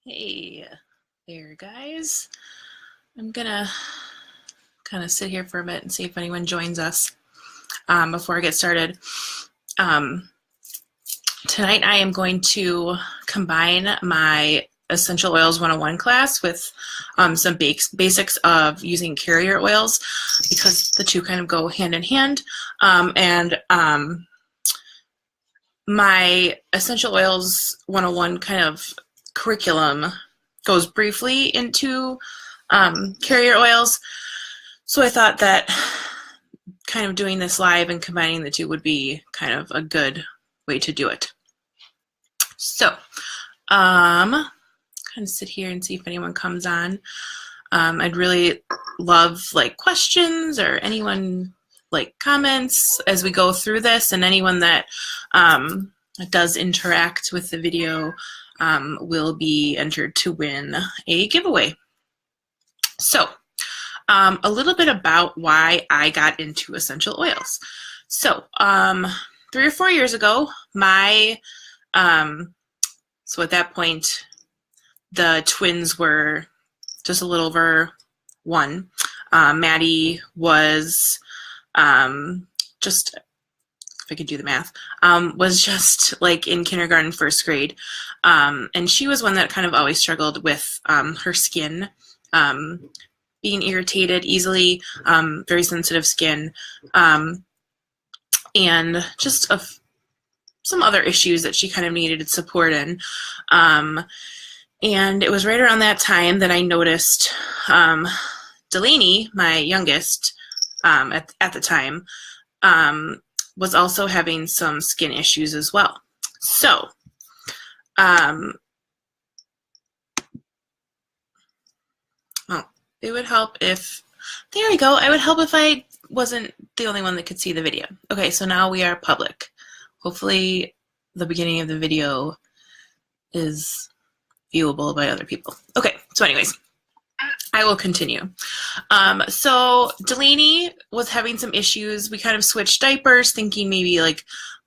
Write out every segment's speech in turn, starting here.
Hey there, guys. I'm gonna kind of sit here for a bit and see if anyone joins us before I get started. Tonight I am going to combine my Essential Oils 101 class with some basics of using carrier oils because the two kind of go hand in hand. My Essential Oils 101 kind of curriculum goes briefly into carrier oils. So I thought that kind of doing this live and combining the two would be kind of a good way to do it. So, kind of sit here and see if anyone comes on. I'd really love questions or anyone comments as we go through this, and anyone that does interact with the video will be entered to win a giveaway. So, a little bit about why I got into essential oils. So, 3 or 4 years ago, so at that point, the twins were just a little over 1. Maddie was just, if I could do the math, was just in kindergarten, 1st grade. And she was one that kind of always struggled with her skin, being irritated easily, very sensitive skin, and just some other issues that she kind of needed support in. And it was right around that time that I noticed Delaney, my youngest, at the time, was also having some skin issues as well. So, it would help if, there we go, it would help if I wasn't the only one that could see the video. Okay, so now we are public. Hopefully the beginning of the video is viewable by other people. Okay, so anyways, I will continue. So Delaney was having some issues. We kind of switched diapers, thinking maybe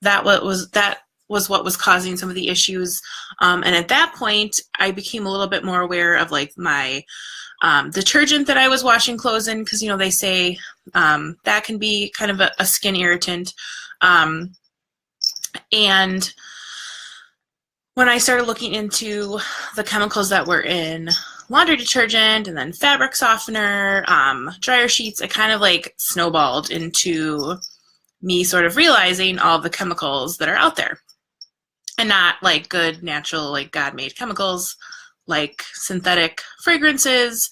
that was what was causing some of the issues. And at that point, I became a little bit more aware of my detergent that I was washing clothes in, because they say that can be kind of a skin irritant. And when I started looking into the chemicals that were in laundry detergent and then fabric softener, dryer sheets, it kind of snowballed into me sort of realizing all the chemicals that are out there, and not good natural God-made chemicals, like synthetic fragrances,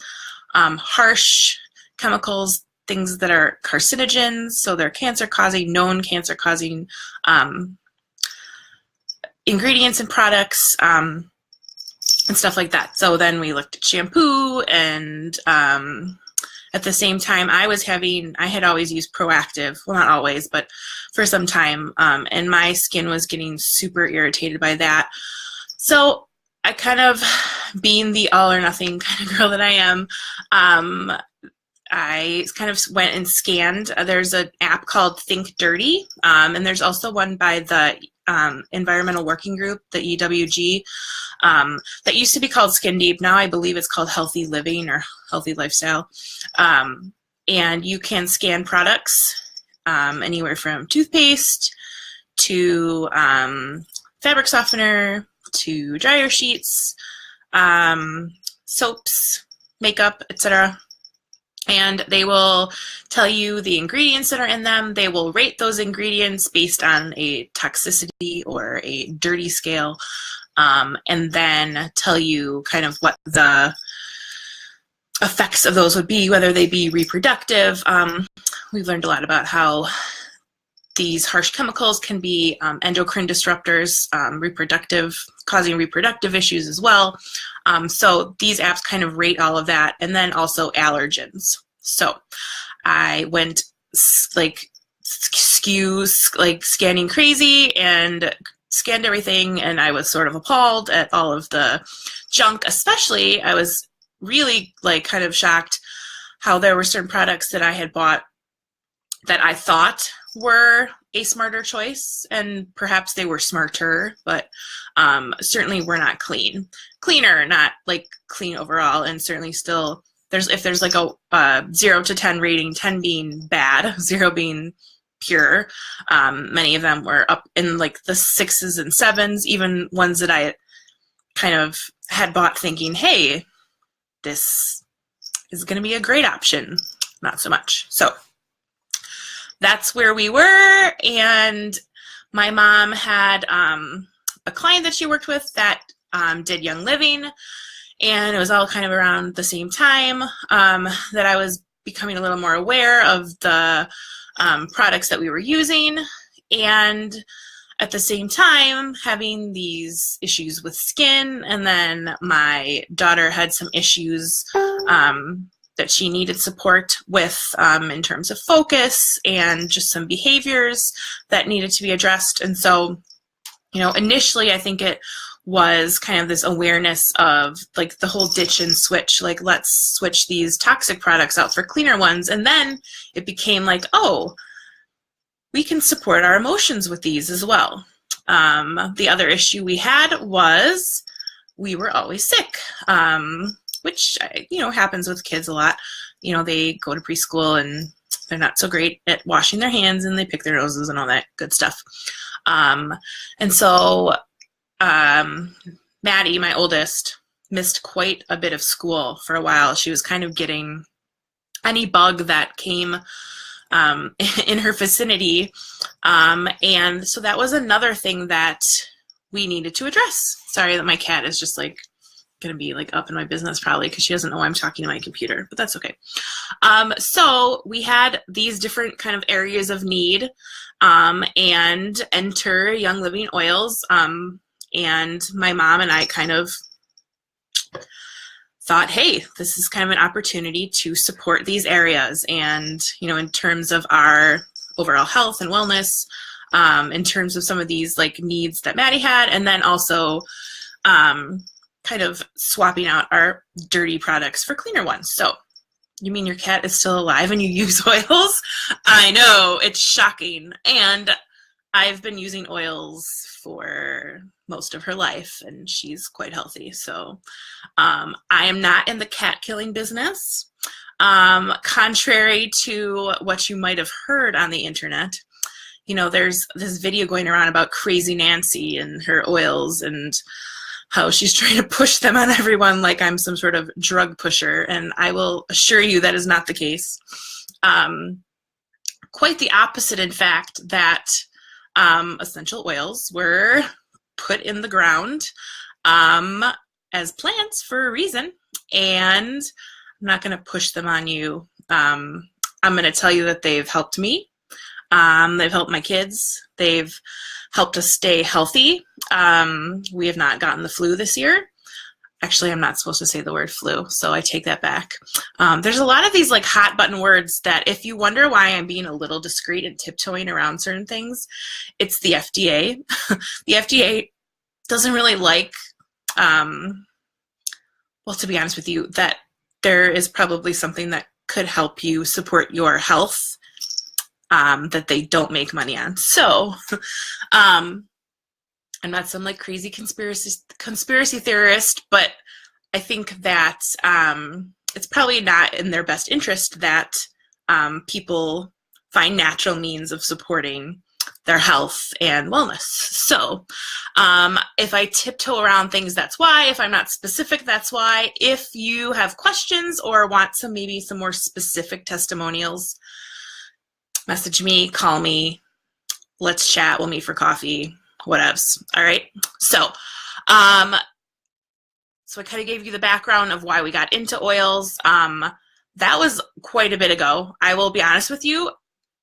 harsh chemicals, things that are carcinogens, so they're cancer-causing, known cancer-causing ingredients and products, and stuff like that. So then we looked at shampoo, and at the same time I had always used Proactive, well, not always, but for some time, and my skin was getting super irritated by that. So I kind of, being the all or nothing kind of girl that I am, I kind of went and scanned. There's an app called Think Dirty, and there's also one by the Environmental Working Group, the EWG, that used to be called Skin Deep. Now I believe it's called Healthy Living or Healthy Lifestyle. And you can scan products anywhere from toothpaste to fabric softener to dryer sheets, soaps, makeup, etc. And they will tell you the ingredients that are in them. They will rate those ingredients based on a toxicity or a dirty scale, and then tell you kind of what the effects of those would be, whether they be reproductive. We've learned a lot about how these harsh chemicals can be endocrine disruptors, causing reproductive issues as well. So these apps kind of rate all of that, and then also allergens. So I went scanning crazy and scanned everything, and I was sort of appalled at all of the junk. Especially, I was really kind of shocked how there were certain products that I had bought that I thought were a smarter choice, and perhaps they were smarter, but certainly were not cleaner, not like clean overall, and certainly still if there's like a 0 to 10 rating, 10 being bad, 0 being pure. Many of them were up in like the 6s and 7s, even ones that I kind of had bought thinking, hey, this is going to be a great option. Not so much. So that's where we were. And my mom had a client that she worked with that did Young Living. And it was all kind of around the same time that I was becoming a little more aware of the products that we were using. And at the same time, having these issues with skin. And then my daughter had some issues that she needed support with in terms of focus and just some behaviors that needed to be addressed. And so, you know, initially I think it was kind of this awareness of like the whole ditch and switch, like let's switch these toxic products out for cleaner ones. And then it became like, oh, we can support our emotions with these as well. The other issue we had was we were always sick, which, you know, happens with kids a lot. You know, they go to preschool and they're not so great at washing their hands and they pick their noses and all that good stuff. And so Maddie, my oldest, missed quite a bit of school for a while. She was kind of getting any bug that came in her vicinity. And so that was another thing that we needed to address. Sorry that my cat is just like going to be like up in my business probably because she doesn't know I'm talking to my computer, but that's okay. So we had these different kind of areas of need and enter Young Living Oils. And my mom and I kind of thought, hey, this is kind of an opportunity to support these areas. And, you know, in terms of our overall health and wellness, in terms of some of these like needs that Maddie had, and then also kind of swapping out our dirty products for cleaner ones. So you mean your cat is still alive and you use oils? I know, it's shocking. And I've been using oils for most of her life and she's quite healthy. So I am not in the cat killing business. Contrary to what you might have heard on the internet, you know, there's this video going around about Crazy Nancy and her oils and how she's trying to push them on everyone like I'm some sort of drug pusher. And I will assure you that is not the case. Quite the opposite, in fact, that essential oils were put in the ground as plants for a reason. And I'm not going to push them on you. I'm going to tell you that they've helped me. They've helped my kids. They've helped us stay healthy. We have not gotten the flu this year. Actually, I'm not supposed to say the word flu, so I take that back. There's a lot of these like hot button words that if you wonder why I'm being a little discreet and tiptoeing around certain things, it's the FDA. The FDA doesn't really like, well, to be honest with you, that there is probably something that could help you support your health that they don't make money on. So I'm not some like crazy conspiracy theorist, but I think that it's probably not in their best interest that people find natural means of supporting their health and wellness. So if I tiptoe around things, that's why. If I'm not specific, that's why. If you have questions or want maybe some more specific testimonials, message me, call me, let's chat, we'll meet for coffee, whatevs. All right. So I kind of gave you the background of why we got into oils. That was quite a bit ago. I will be honest with you,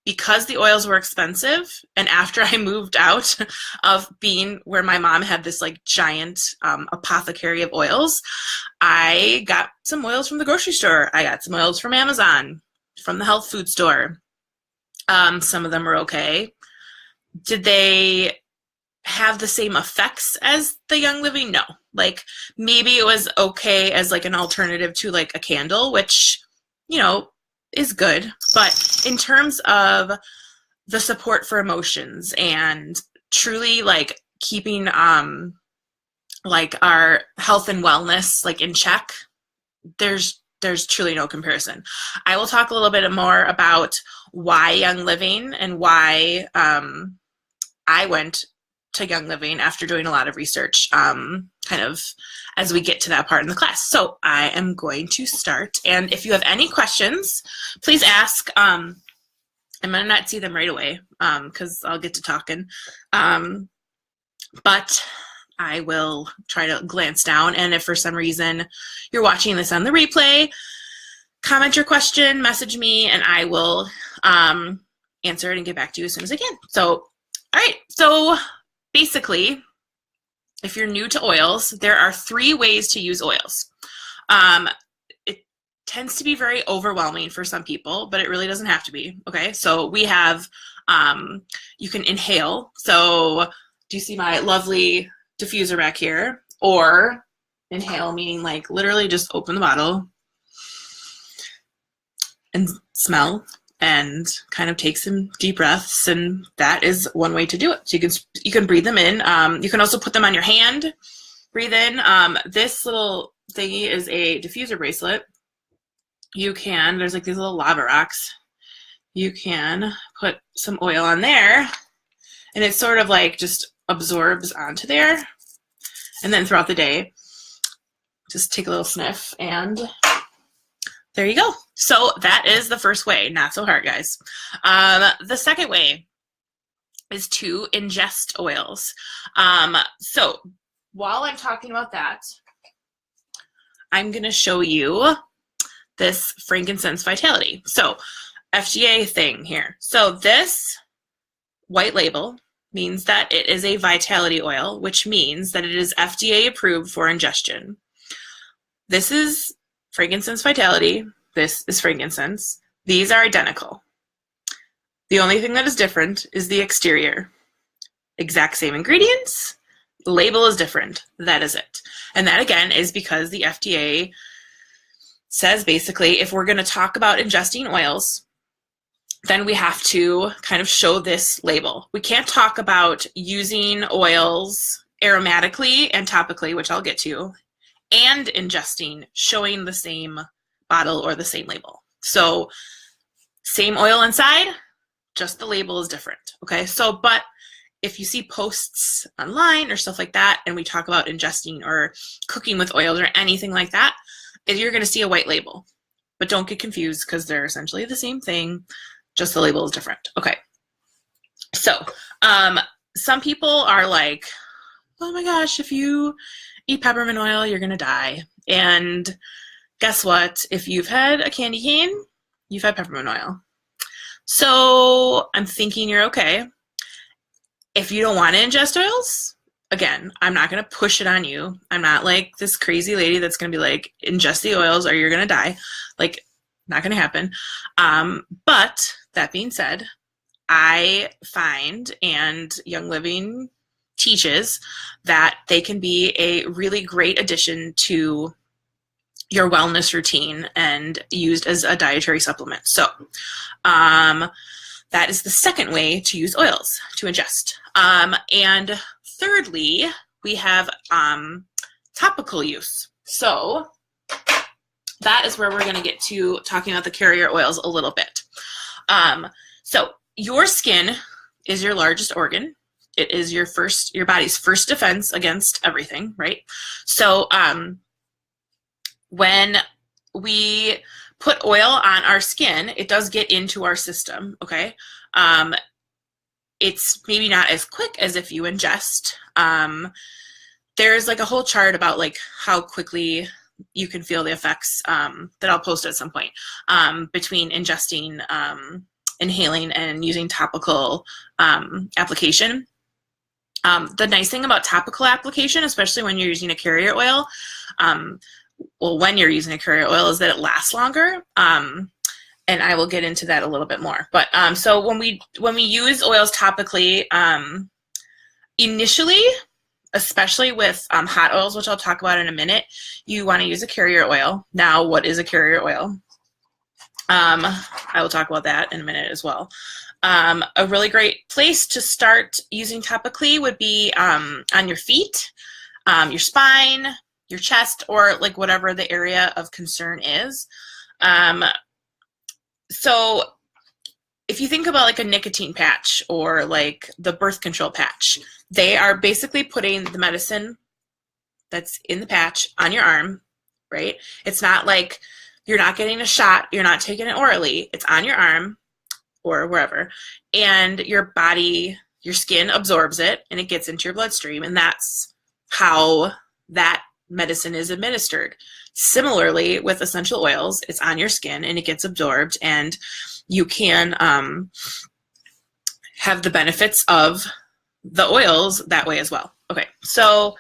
because the oils were expensive, and after I moved out of being where my mom had this like giant apothecary of oils, I got some oils from the grocery store. I got some oils from Amazon, from the health food store. Some of them were okay. Did they have the same effects as the Young Living? No. Like maybe it was okay as like an alternative to like a candle, which, you know, is good. But in terms of the support for emotions and truly like keeping like our health and wellness like in check, there's truly no comparison. I will talk a little bit more about why Young Living and why I went to Young Living after doing a lot of research, kind of as we get to that part in the class. So I am going to start, and if you have any questions, please ask. I might not see them right away because I'll get to talking, but I will try to glance down, and if for some reason you're watching this on the replay, comment your question, message me, and I will answer it and get back to you as soon as I can. So, all right, so basically, if you're new to oils, there are 3 ways to use oils. It tends to be very overwhelming for some people, but it really doesn't have to be, okay? So we have, you can inhale. So do you see my lovely diffuser back here? Or inhale, meaning like literally just open the bottle and smell and kind of take some deep breaths, and that is one way to do it. So you can breathe them in. You can also put them on your hand, breathe in. This little thingy is a diffuser bracelet. You can, there's like these little lava rocks. You can put some oil on there, and it sort of like just absorbs onto there. And then throughout the day, just take a little sniff, and there you go. So that is the first way. Not so hard, guys. The second way is to ingest oils. So while I'm talking about that, I'm going to show you this frankincense vitality. So FDA thing here. So this white label means that it is a vitality oil, which means that it is FDA approved for ingestion. This is frankincense vitality. This is frankincense. These are identical. The only thing that is different is the exterior. Exact same ingredients. The label is different. That is it. And that again is because the FDA says basically if we're going to talk about ingesting oils, then we have to kind of show this label. We can't talk about using oils aromatically and topically, which I'll get to, and ingesting, showing the same bottle or the same label. So same oil inside, just the label is different, okay? So, but if you see posts online or stuff like that, and we talk about ingesting or cooking with oils or anything like that, you're gonna see a white label. But don't get confused because they're essentially the same thing, just the label is different. Okay, so some people are like, oh my gosh, if you eat peppermint oil, you're gonna die. And guess what? If you've had a candy cane, you've had peppermint oil. So I'm thinking you're okay. If you don't want to ingest oils, again, I'm not gonna push it on you. I'm not like this crazy lady that's gonna be like, ingest the oils or you're gonna die. Like, not gonna happen. But that being said, I find, and Young Living teaches, that they can be a really great addition to your wellness routine and used as a dietary supplement. So that is the second way to use oils, to ingest. And thirdly, we have topical use. So that is where we're going to get to talking about the carrier oils a little bit. So your skin is your largest organ. It is your body's first defense against everything, right? So when we put oil on our skin, it does get into our system, okay? It's maybe not as quick as if you ingest. There's like a whole chart about like how quickly you can feel the effects that I'll post at some point between ingesting, inhaling, and using topical application. The nice thing about topical application, especially when you're using a carrier oil, when you're using a carrier oil, is that it lasts longer. And I will get into that a little bit more. But so when we use oils topically, initially, especially with hot oils, which I'll talk about in a minute, you want to use a carrier oil. Now, what is a carrier oil? I will talk about that in a minute as well. A really great place to start using topically would be on your feet, your spine, your chest, or like whatever the area of concern is. So if you think about like a nicotine patch or like the birth control patch, they are basically putting the medicine that's in the patch on your arm, right? It's not like you're not getting a shot, you're not taking it orally, it's on your arm or wherever, and your body, your skin absorbs it and it gets into your bloodstream, and that's how that medicine is administered. Similarly, with essential oils, it's on your skin and it gets absorbed, and you can have the benefits of the oils that way as well. Okay, so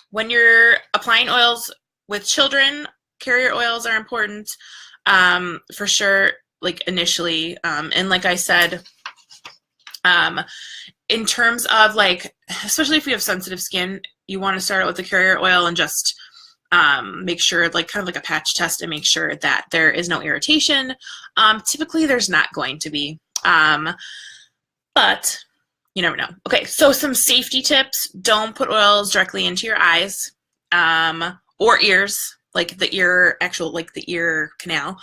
when you're applying oils with children, carrier oils are important for sure, like initially. And like I said, in terms of like, especially if you have sensitive skin, you want to start out with the carrier oil and just make sure, like kind of like a patch test, and make sure that there is no irritation. Typically there's not going to be, but you never know. Okay, so some safety tips: don't put oils directly into your eyes or ears, like the ear, actual, like the ear canal.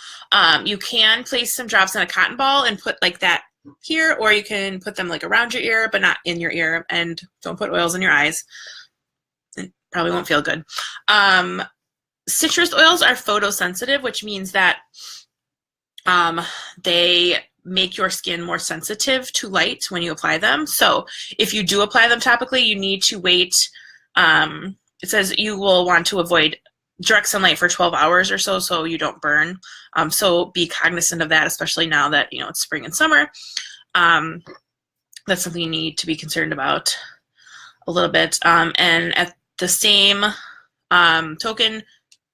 You can place some drops in a cotton ball and put like that here, or you can put them like around your ear, but not in your ear, and don't put oils in your eyes. It probably won't feel good. Citrus oils are photosensitive, which means that they make your skin more sensitive to light when you apply them. So if you do apply them topically, you need to wait. It says you will want to avoid direct sunlight for 12 hours or so you don't burn. So be cognizant of that, especially now that, you know, it's spring and summer. That's something you need to be concerned about a little bit. And at the same token,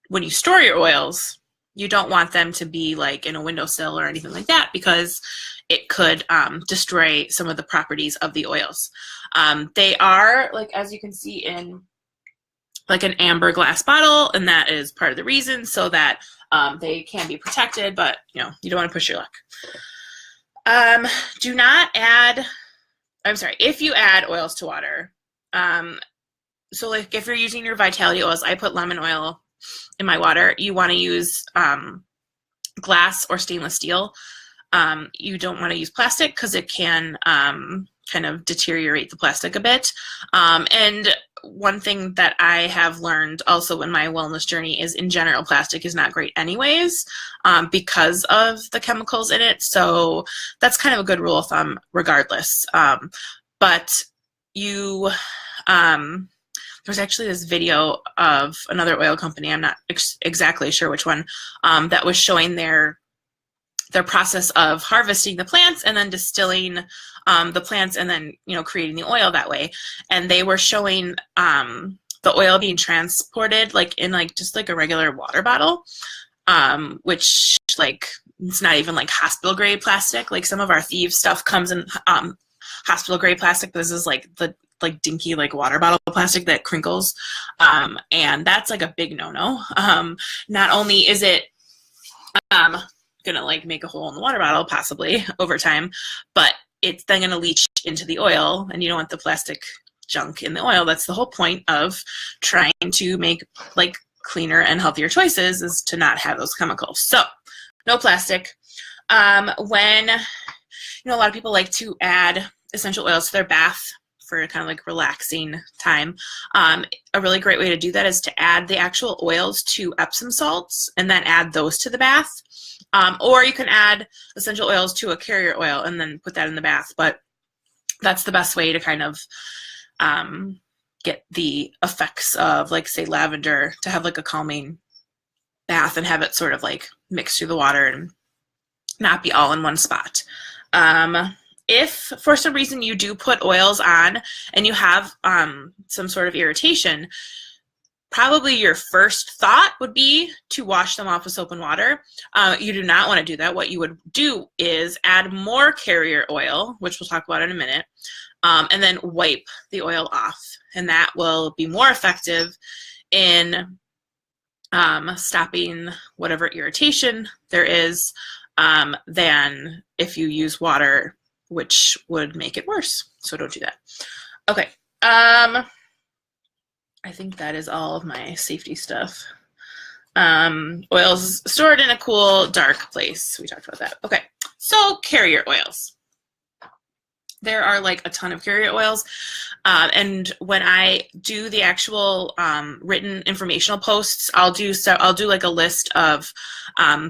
when you store your oils, you don't want them to be like in a windowsill or anything like that, because it could destroy some of the properties of the oils. They are, like, as you can see, in like an amber glass bottle, and that is part of the reason, so that they can be protected, but you know, you don't want to push your luck. Do not add, I'm sorry, if you add oils to water, so like if you're using your Vitality oils, I put lemon oil in my water. You want to use glass or stainless steel. You don't want to use plastic, because it can kind of deteriorate the plastic a bit. And one thing that I have learned also in my wellness journey is, in general, plastic is not great anyways, because of the chemicals in it. So that's kind of a good rule of thumb regardless. But you, there's actually this video of another oil company, I'm not exactly sure which one, that was showing their process of harvesting the plants and then distilling the plants, and then, you know, creating the oil that way. And they were showing the oil being transported like in like just like a regular water bottle, which, like, it's not even like hospital grade plastic. Like some of our Thieves stuff comes in hospital grade plastic. This is like the dinky like water bottle plastic that crinkles, and that's like a big no-no. Not only is it gonna like make a hole in the water bottle possibly over time, but it's then gonna leach into the oil, and you don't want the plastic junk in the oil. That's the whole point of trying to make like cleaner and healthier choices, is to not have those chemicals. So no plastic. When, you know, a lot of people like to add essential oils to their bath for kind of like relaxing time. A really great way to do that is to add the actual oils to Epsom salts and then add those to the bath. Or you can add essential oils to a carrier oil and then put that in the bath. But that's the best way to kind of get the effects of, like, say, lavender, to have like a calming bath and have it sort of like mix through the water and not be all in one spot. If for some reason you do put oils on and you have some sort of irritation, probably your first thought would be to wash them off with soap and water. You do not want to do that. What you would do is add more carrier oil, which we'll talk about in a minute, and then wipe the oil off. And that will be more effective in stopping whatever irritation there is, than if you use water, which would make it worse. So don't do that. Okay. I think that is all of my safety stuff. Oils stored in a cool, dark place. We talked about that. Okay. So carrier oils. There are like a ton of carrier oils. And when I do the actual written informational posts, I'll do like a list of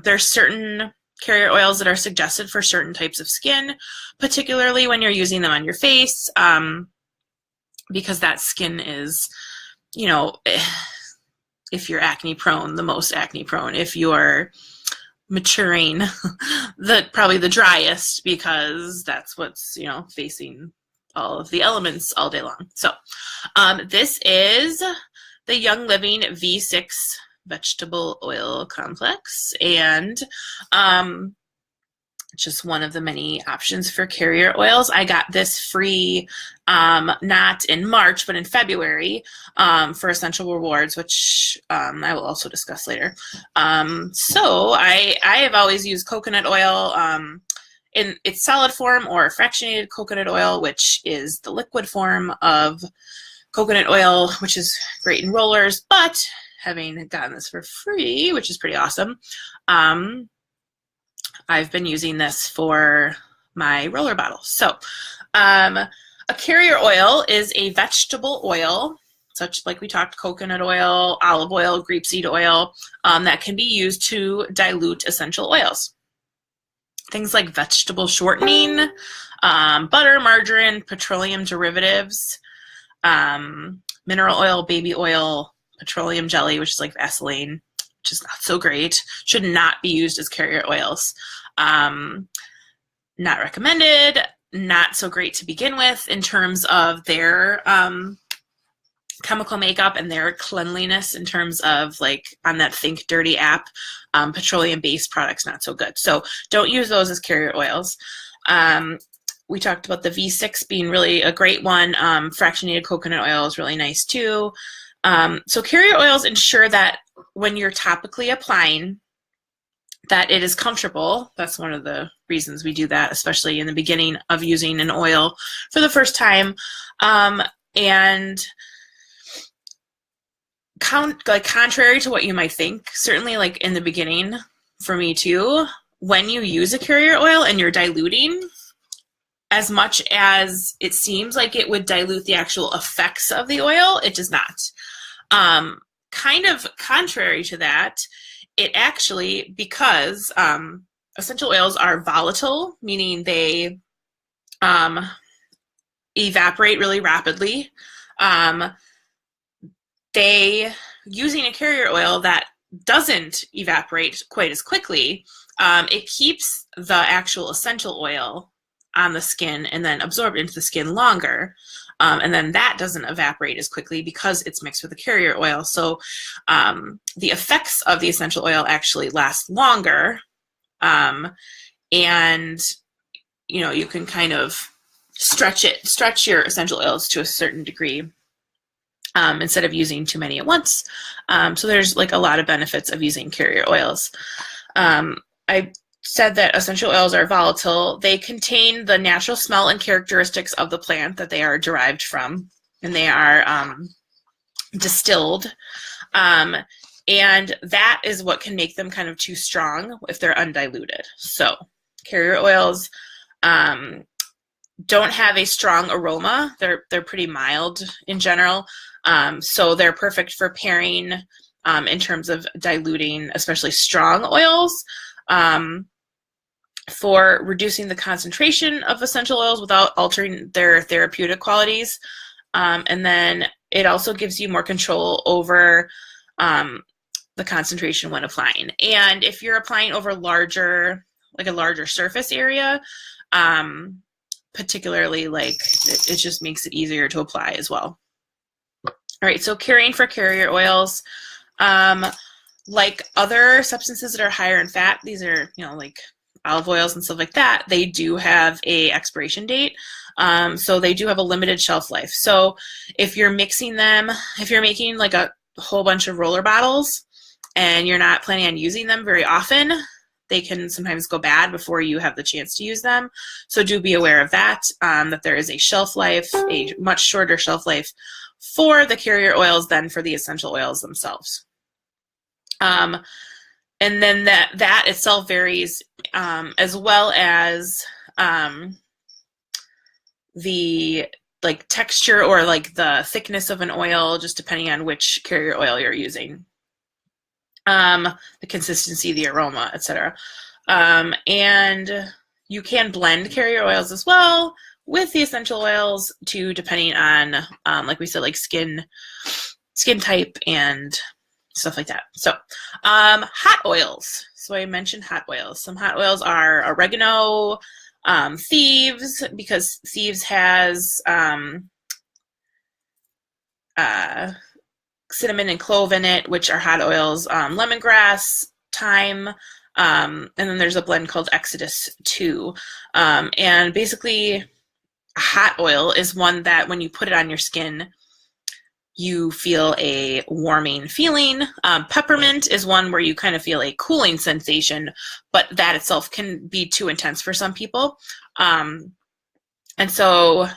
there's certain carrier oils that are suggested for certain types of skin, particularly when you're using them on your face, because that skin is, you know, if you're acne prone, the most acne prone. If you're maturing, probably the driest, because that's what's, you know, facing all of the elements all day long. So this is the Young Living V6 vegetable oil complex, and just one of the many options for carrier oils. I got this free, not in March, but in February, for Essential Rewards, which I will also discuss later. So I have always used coconut oil in its solid form, or fractionated coconut oil, which is the liquid form of coconut oil, which is great in rollers. But having gotten this for free, which is pretty awesome, I've been using this for my roller bottles. So a carrier oil is a vegetable oil, such like we talked, coconut oil, olive oil, grapeseed oil, that can be used to dilute essential oils. Things like vegetable shortening, butter, margarine, petroleum derivatives, mineral oil, baby oil, petroleum jelly, which is like Vaseline, which is not so great, should not be used as carrier oils. Not recommended, not so great to begin with in terms of their chemical makeup and their cleanliness, in terms of like on that Think Dirty app, petroleum-based products, not so good. So don't use those as carrier oils. We talked about the V6 being really a great one. Fractionated coconut oil is really nice too. So carrier oils ensure that when you're topically applying, that it is comfortable. That's one of the reasons we do that, especially in the beginning of using an oil for the first time. And contrary to what you might think, certainly like in the beginning, for me too, when you use a carrier oil and you're diluting, as much as it seems like it would dilute the actual effects of the oil, it does not. Kind of contrary to that, it actually, because essential oils are volatile, meaning they evaporate really rapidly, using a carrier oil that doesn't evaporate quite as quickly, it keeps the actual essential oil on the skin and then absorbed into the skin longer. And then that doesn't evaporate as quickly because it's mixed with the carrier oil. So the effects of the essential oil actually last longer. And, you know, you can kind of stretch your essential oils to a certain degree, instead of using too many at once. So there's like a lot of benefits of using carrier oils. I said that essential oils are volatile. They contain the natural smell and characteristics of the plant that they are derived from, and they are distilled. And that is what can make them kind of too strong if they're undiluted. So carrier oils don't have a strong aroma. They're pretty mild in general. So they're perfect for pairing in terms of diluting, especially strong oils. For reducing the concentration of essential oils without altering their therapeutic qualities. And then it also gives you more control over the concentration when applying. And if you're applying over a larger surface area, particularly, like it just makes it easier to apply as well. All right, so caring for carrier oils, like other substances that are higher in fat, these are, you know, like olive oils and stuff like that, they do have a expiration date. So they do have a limited shelf life. So if you're mixing them, if you're making like a whole bunch of roller bottles, and you're not planning on using them very often, they can sometimes go bad before you have the chance to use them. So do be aware of that, that there is a shelf life, a much shorter shelf life for the carrier oils than for the essential oils themselves. And then that itself varies, as well as the like texture or like the thickness of an oil, just depending on which carrier oil you're using. The consistency, the aroma, etc. And you can blend carrier oils as well with the essential oils too, depending on, like we said, like skin type and stuff like that. So hot oils. So I mentioned hot oils. Some hot oils are oregano, thieves, because thieves has cinnamon and clove in it, which are hot oils, lemongrass, thyme, and then there's a blend called Exodus 2. And basically, a hot oil is one that when you put it on your skin, you feel a warming feeling. Peppermint is one where you kind of feel a cooling sensation, but that itself can be too intense for some people. And so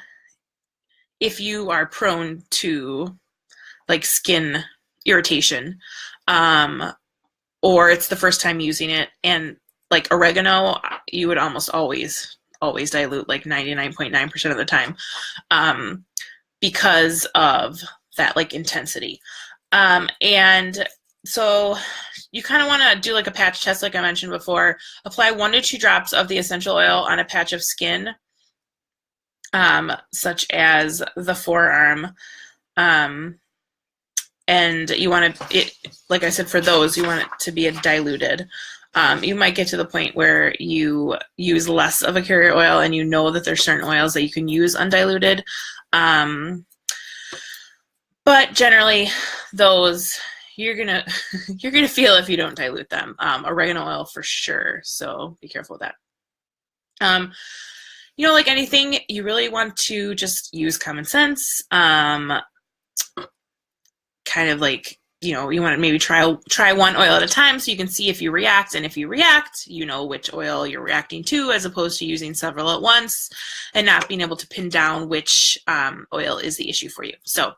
if you are prone to like skin irritation, or it's the first time using it, and like oregano, you would almost always dilute like 99.9% of the time, because of that like intensity. And so you kind of want to do like a patch test, like I mentioned before. Apply 1 to 2 drops of the essential oil on a patch of skin, such as the forearm. And you want it, like I said, for those, you want it to be diluted. You might get to the point where you use less of a carrier oil and you know that there's certain oils that you can use undiluted. But generally, those you're gonna feel if you don't dilute them. Oregano oil for sure, so be careful with that. You know, like anything, you really want to just use common sense. Kind of like, you know, you want to maybe try one oil at a time so you can see if you react, and if you react, you know which oil you're reacting to, as opposed to using several at once and not being able to pin down which oil is the issue for you. So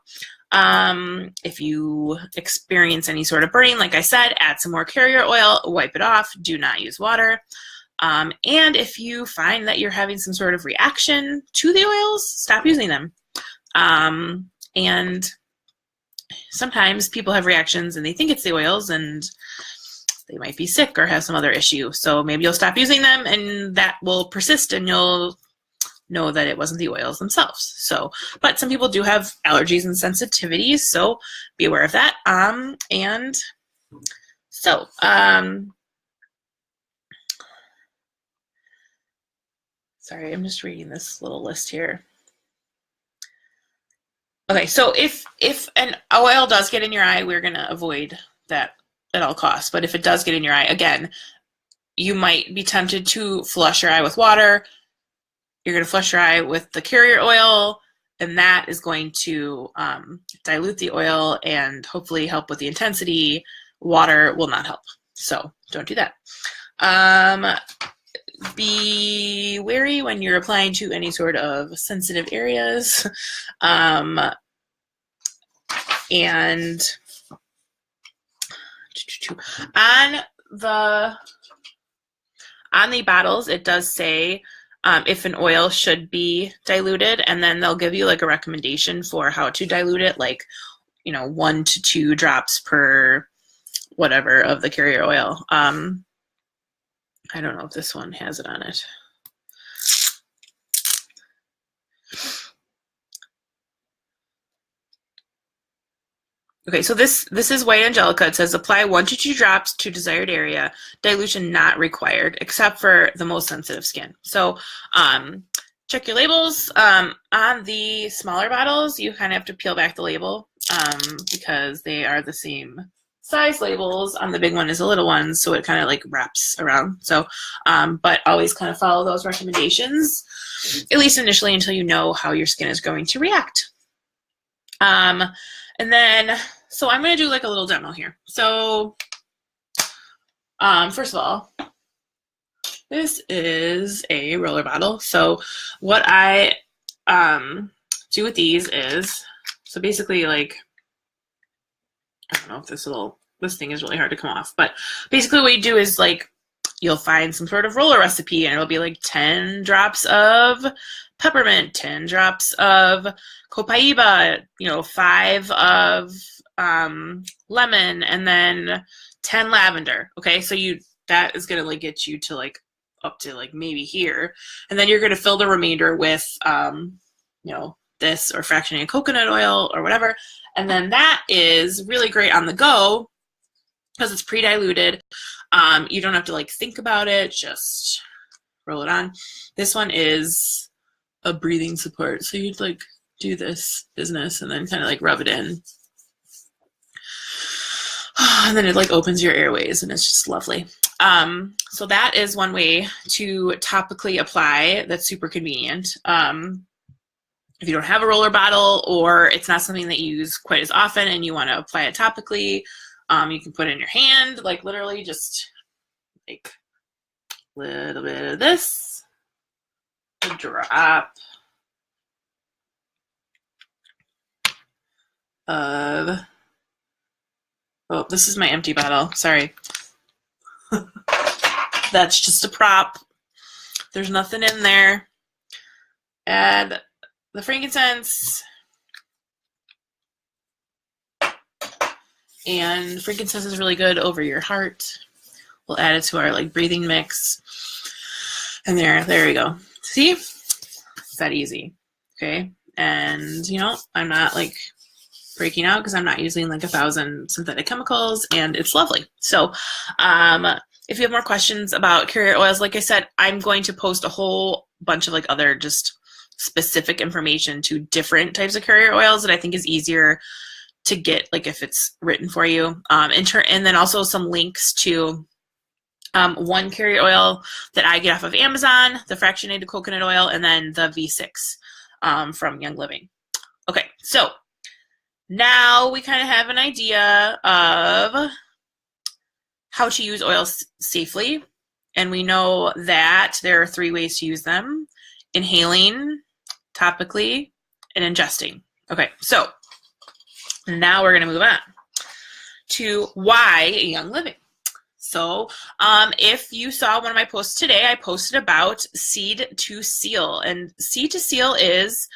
if you experience any sort of burning, like I said, add some more carrier oil, wipe it off, do not use water. And if you find that you're having some sort of reaction to the oils, stop using them. And sometimes people have reactions and they think it's the oils and they might be sick or have some other issue. So maybe you'll stop using them and that will persist and you'll know that it wasn't the oils themselves. So, but some people do have allergies and sensitivities, so be aware of that. And so, sorry, I'm just reading this little list here. Okay, so if an oil does get in your eye, we're going to avoid that at all costs. But if it does get in your eye, again, you might be tempted to flush your eye with water. You're going to flush your eye with the carrier oil, and that is going to dilute the oil and hopefully help with the intensity. Water will not help, so don't do that. Be wary when you're applying to any sort of sensitive areas. And on the bottles, it does say if an oil should be diluted, and then they'll give you like a recommendation for how to dilute it, like, you know, 1 to 2 drops per whatever of the carrier oil. I don't know if this one has it on it. Okay, so this is White Angelica. It says apply 1 to 2 drops to desired area. Dilution not required, except for the most sensitive skin. So check your labels. On the smaller bottles, you kind of have to peel back the label because they are the same size labels. On the big one is the little one, so it kind of like wraps around. So, but always kind of follow those recommendations, at least initially, until you know how your skin is going to react. And then, so I'm going to do like a little demo here. So First of all, this is a roller bottle. So what I do with these is, so basically, like, I don't know if this thing is really hard to come off, but basically what you do is, like, you'll find some sort of roller recipe, and it'll be like 10 drops of peppermint, 10 drops of copaiba, 5 of lemon, and then 10 lavender. Okay, so that is gonna like get you to like up to like maybe here, and then you're gonna fill the remainder with this or fractionated coconut oil or whatever, and then that is really great on the go because it's pre-diluted. You don't have to like think about it, just roll it on. This one is a breathing support, so you'd like do this business and then kind of like rub it in, and then it like opens your airways, and it's just lovely. So that is one way to topically apply that's super convenient. If you don't have a roller bottle, or it's not something that you use quite as often and you want to apply it topically, you can put it in your hand, like literally just like a little bit of this, a drop of, oh, this is my empty bottle, sorry. That's just a prop. There's nothing in there. Add the frankincense. And frankincense is really good over your heart. We'll add it to our like breathing mix. And there we go. See? It's that easy. Okay. And I'm not like breaking out because I'm not using like 1,000 synthetic chemicals, and it's lovely. So if you have more questions about carrier oils, like I said, I'm going to post a whole bunch of like other just specific information to different types of carrier oils that I think is easier to get, like if it's written for you. And then also some links to one carrier oil that I get off of Amazon, the fractionated coconut oil, and then the V6 from Young Living. Okay, so now we kind of have an idea of how to use oils safely, and we know that there are 3 ways to use them: inhaling, topically, and ingesting. Okay, so now we're going to move on to why Young Living. So if you saw one of my posts today, I posted about Seed to Seal, and Seed to Seal is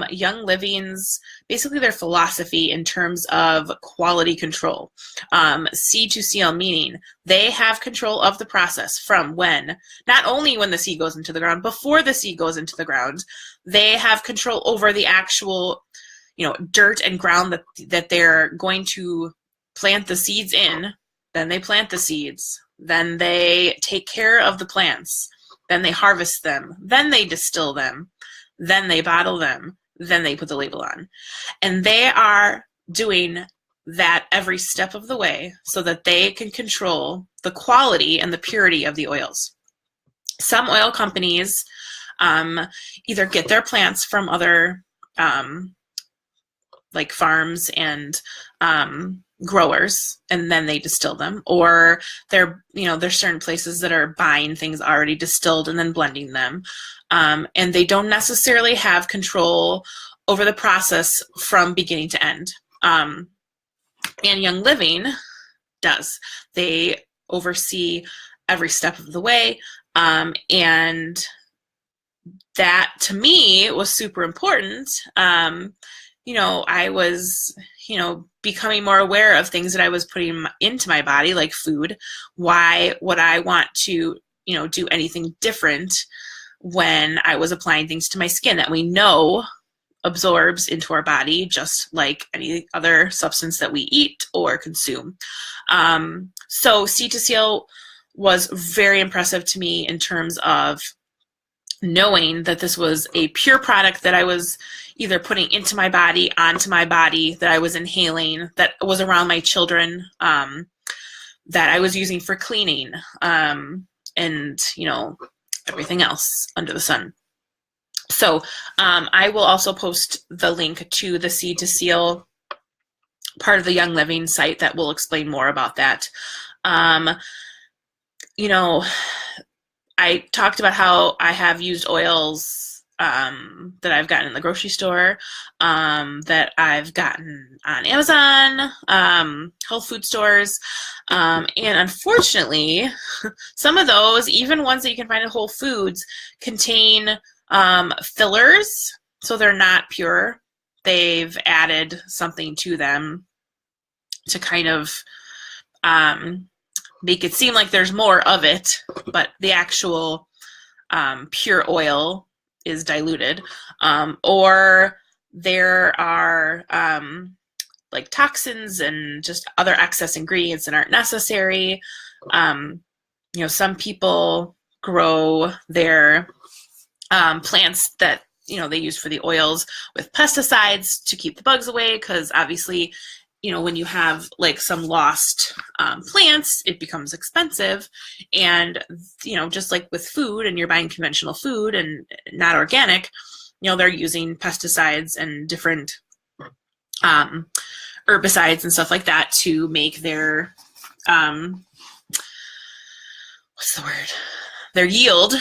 Young Living's, basically their philosophy in terms of quality control. Seed to seal, meaning they have control of the process from not only when the seed goes into the ground, before the seed goes into the ground, they have control over the actual, dirt and ground that they're going to plant the seeds in. Then they plant the seeds. Then they take care of the plants. Then they harvest them. Then they distill them. Then they bottle them. Then they put the label on. And they are doing that every step of the way so that they can control the quality and the purity of the oils. Some oil companies either get their plants from other like farms and growers, and then they distill them, or there's certain places that are buying things already distilled and then blending them, and they don't necessarily have control over the process from beginning to end. And Young Living does. They oversee every step of the way, and that to me was super important. I was becoming more aware of things that I was putting into my body, like food. Why would I want to, do anything different when I was applying things to my skin that we know absorbs into our body just like any other substance that we eat or consume? So Seed to Seal was very impressive to me in terms of knowing that this was a pure product that I was either putting into my body, onto my body, that I was inhaling, that was around my children, that I was using for cleaning, and, everything else under the sun. So I will also post the link to the Seed to Seal part of the Young Living site that will explain more about that. you know, I talked about how I have used oils that I've gotten in the grocery store, that I've gotten on Amazon, health food stores, and unfortunately, some of those, even ones that you can find at Whole Foods, contain fillers, so they're not pure. They've added something to them to kind of make it seem like there's more of it, but the actual pure oil is diluted. Or there are like toxins and just other excess ingredients that aren't necessary. Some people grow their plants that they use for the oils with pesticides to keep the bugs away, because obviously when you have like some lost plants, it becomes expensive. And, just like with food, and you're buying conventional food and not organic, they're using pesticides and different herbicides and stuff like that to make their, their yield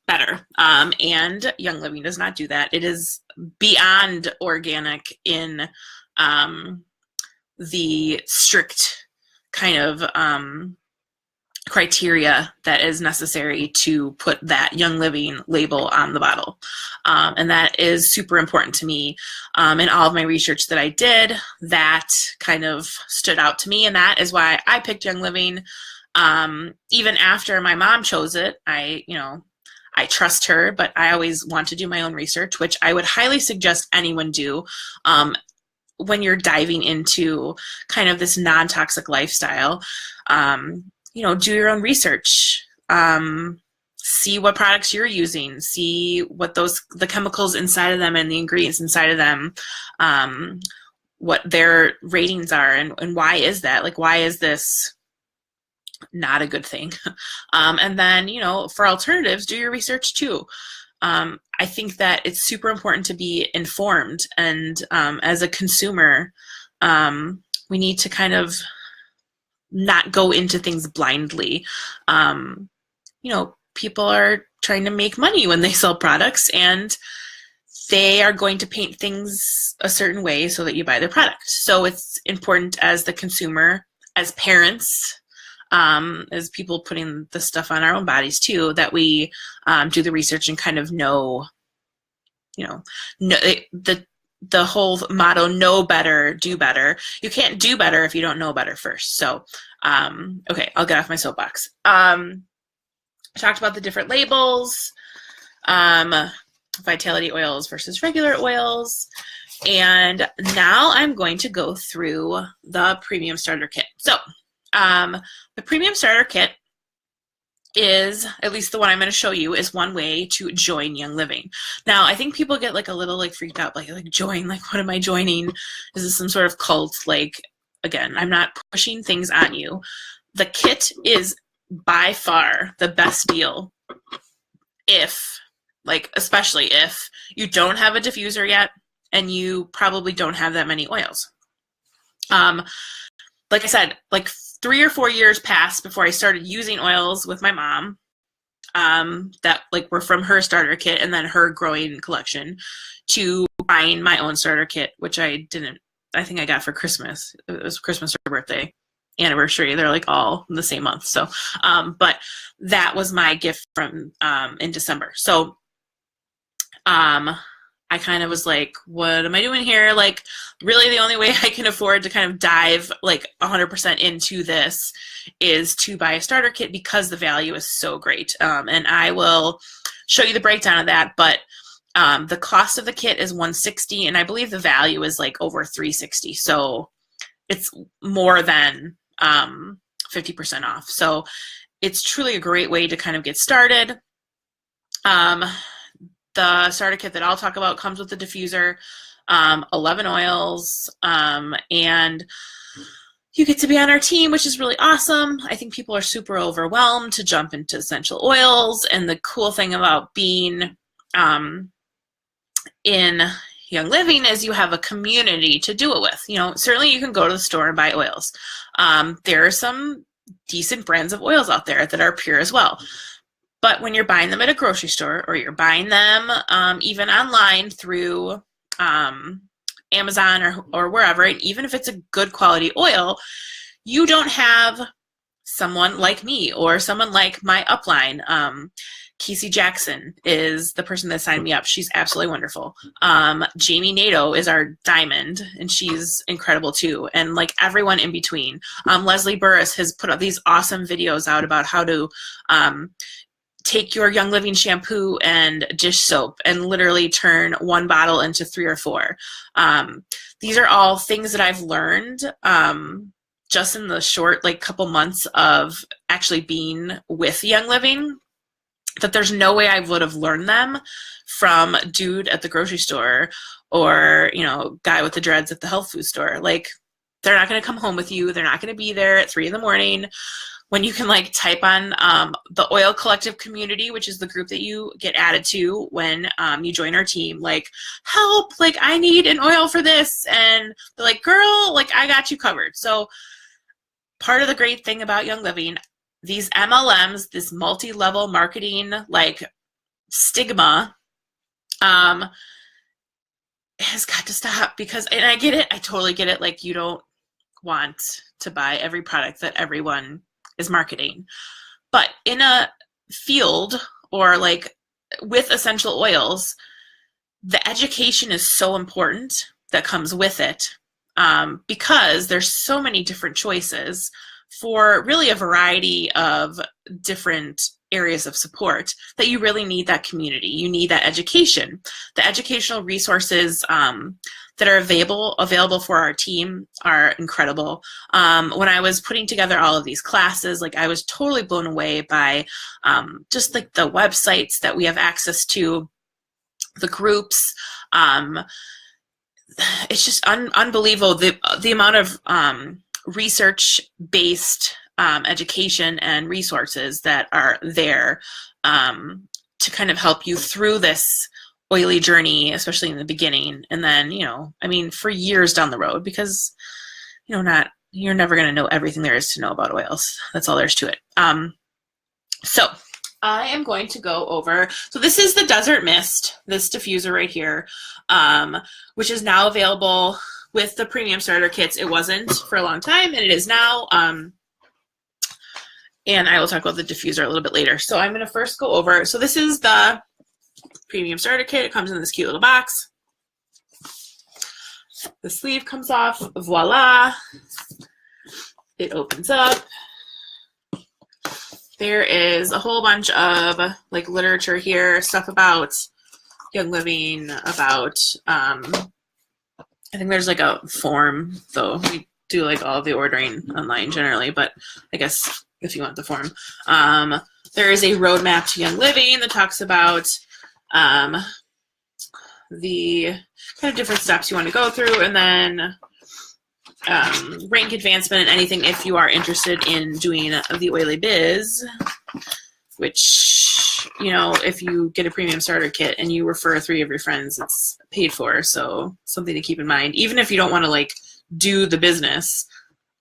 better. And Young Living does not do that. It is beyond organic in the strict kind of criteria that is necessary to put that Young Living label on the bottle. And that is super important to me. In all of my research that I did, that kind of stood out to me, and that is why I picked Young Living. Even after my mom chose it, I trust her, but I always want to do my own research, which I would highly suggest anyone do. When you're diving into kind of this non-toxic lifestyle, do your own research, see what products you're using, see what the chemicals inside of them and the ingredients inside of them, what their ratings are, and why is that? Like, why is this not a good thing? And then, for alternatives, do your research too. I think that it's super important to be informed, and as a consumer, we need to kind of not go into things blindly. People are trying to make money when they sell products, and they are going to paint things a certain way so that you buy their product. So it's important as the consumer, as parents, as people putting the stuff on our own bodies too, that we do the research and kind of know, the whole motto, know better, do better. You can't do better if you don't know better first. So, okay, I'll get off my soapbox. I talked about the different labels, vitality oils versus regular oils. And now I'm going to go through the premium starter kit. So, the premium starter kit is, at least the one I'm going to show you, is one way to join Young Living. Now, I think people get like a little like freaked out, like join, like what am I joining? Is this some sort of cult? Like, again, I'm not pushing things on you. The kit is by far the best deal especially if you don't have a diffuser yet and you probably don't have that many oils. Like I said, like 3 or 4 years passed before I started using oils with my mom, that like were from her starter kit and then her growing collection, to buying my own starter kit, which I think I got for Christmas. It was Christmas or birthday, anniversary. They're like all in the same month. So, but that was my gift from, in December. So, I kind of was like, what am I doing here? Like, really the only way I can afford to kind of dive like 100% into this is to buy a starter kit, because the value is so great. And I will show you the breakdown of that, but the cost of the kit is $160, and I believe the value is like over $360. So it's more than 50% off. So it's truly a great way to kind of get started. The starter kit that I'll talk about comes with the diffuser, 11 oils, and you get to be on our team, which is really awesome. I think people are super overwhelmed to jump into essential oils, and the cool thing about being in Young Living is you have a community to do it with. Certainly you can go to the store and buy oils. There are some decent brands of oils out there that are pure as well. But when you're buying them at a grocery store, or you're buying them even online through Amazon or wherever, and even if it's a good quality oil, you don't have someone like me or someone like my upline. Casey Jackson is the person that signed me up. She's absolutely wonderful. Jamie Nato is our diamond, and she's incredible too. And like everyone in between. Leslie Burris has put up these awesome videos out about how to take your Young Living shampoo and dish soap and literally turn one bottle into 3 or 4. These are all things that I've learned just in the short couple months of actually being with Young Living, that there's no way I would have learned them from dude at the grocery store or, guy with the dreads at the health food store. They're not going to come home with you. They're not going to be there at 3 a.m. when you can type on the Oil Collective community, which is the group that you get added to when you join our team. Help, I need an oil for this. And they're like, girl, I got you covered. So part of the great thing about Young Living, these MLMs, this multi-level marketing stigma has got to stop, because, and I get it, I totally get it, you don't want to buy every product that everyone is marketing. But in a field or with essential oils, the education is so important that comes with it, because there's so many different choices for really a variety of different areas of support, that you really need that community. You need that education. The educational resources that are available for our team are incredible. When I was putting together all of these classes, I was totally blown away by just the websites that we have access to, the groups. It's just unbelievable the amount of research-based education and resources that are there to kind of help you through this oily journey, especially in the beginning, and then for years down the road, because you're never going to know everything there is to know about oils. That's all there is to it. So I am going to go over, so this is the Desert Mist, this diffuser right here, which is now available with the premium starter kits. It wasn't for a long time, and it is now. And I will talk about the diffuser a little bit later. So I'm going to first go over, so this is the premium starter kit. It comes in this cute little box. The sleeve comes off, voila. It opens up. There is a whole bunch of literature here, stuff about Young Living, about, I think there's a form, though we do all of the ordering online generally, but I guess if you want the form. There is a roadmap to Young Living that talks about the kind of different steps you want to go through, and then rank advancement and anything if you are interested in doing the oily biz, which, if you get a premium starter kit and you refer 3 of your friends, it's paid for. So something to keep in mind. Even if you don't want to do the business,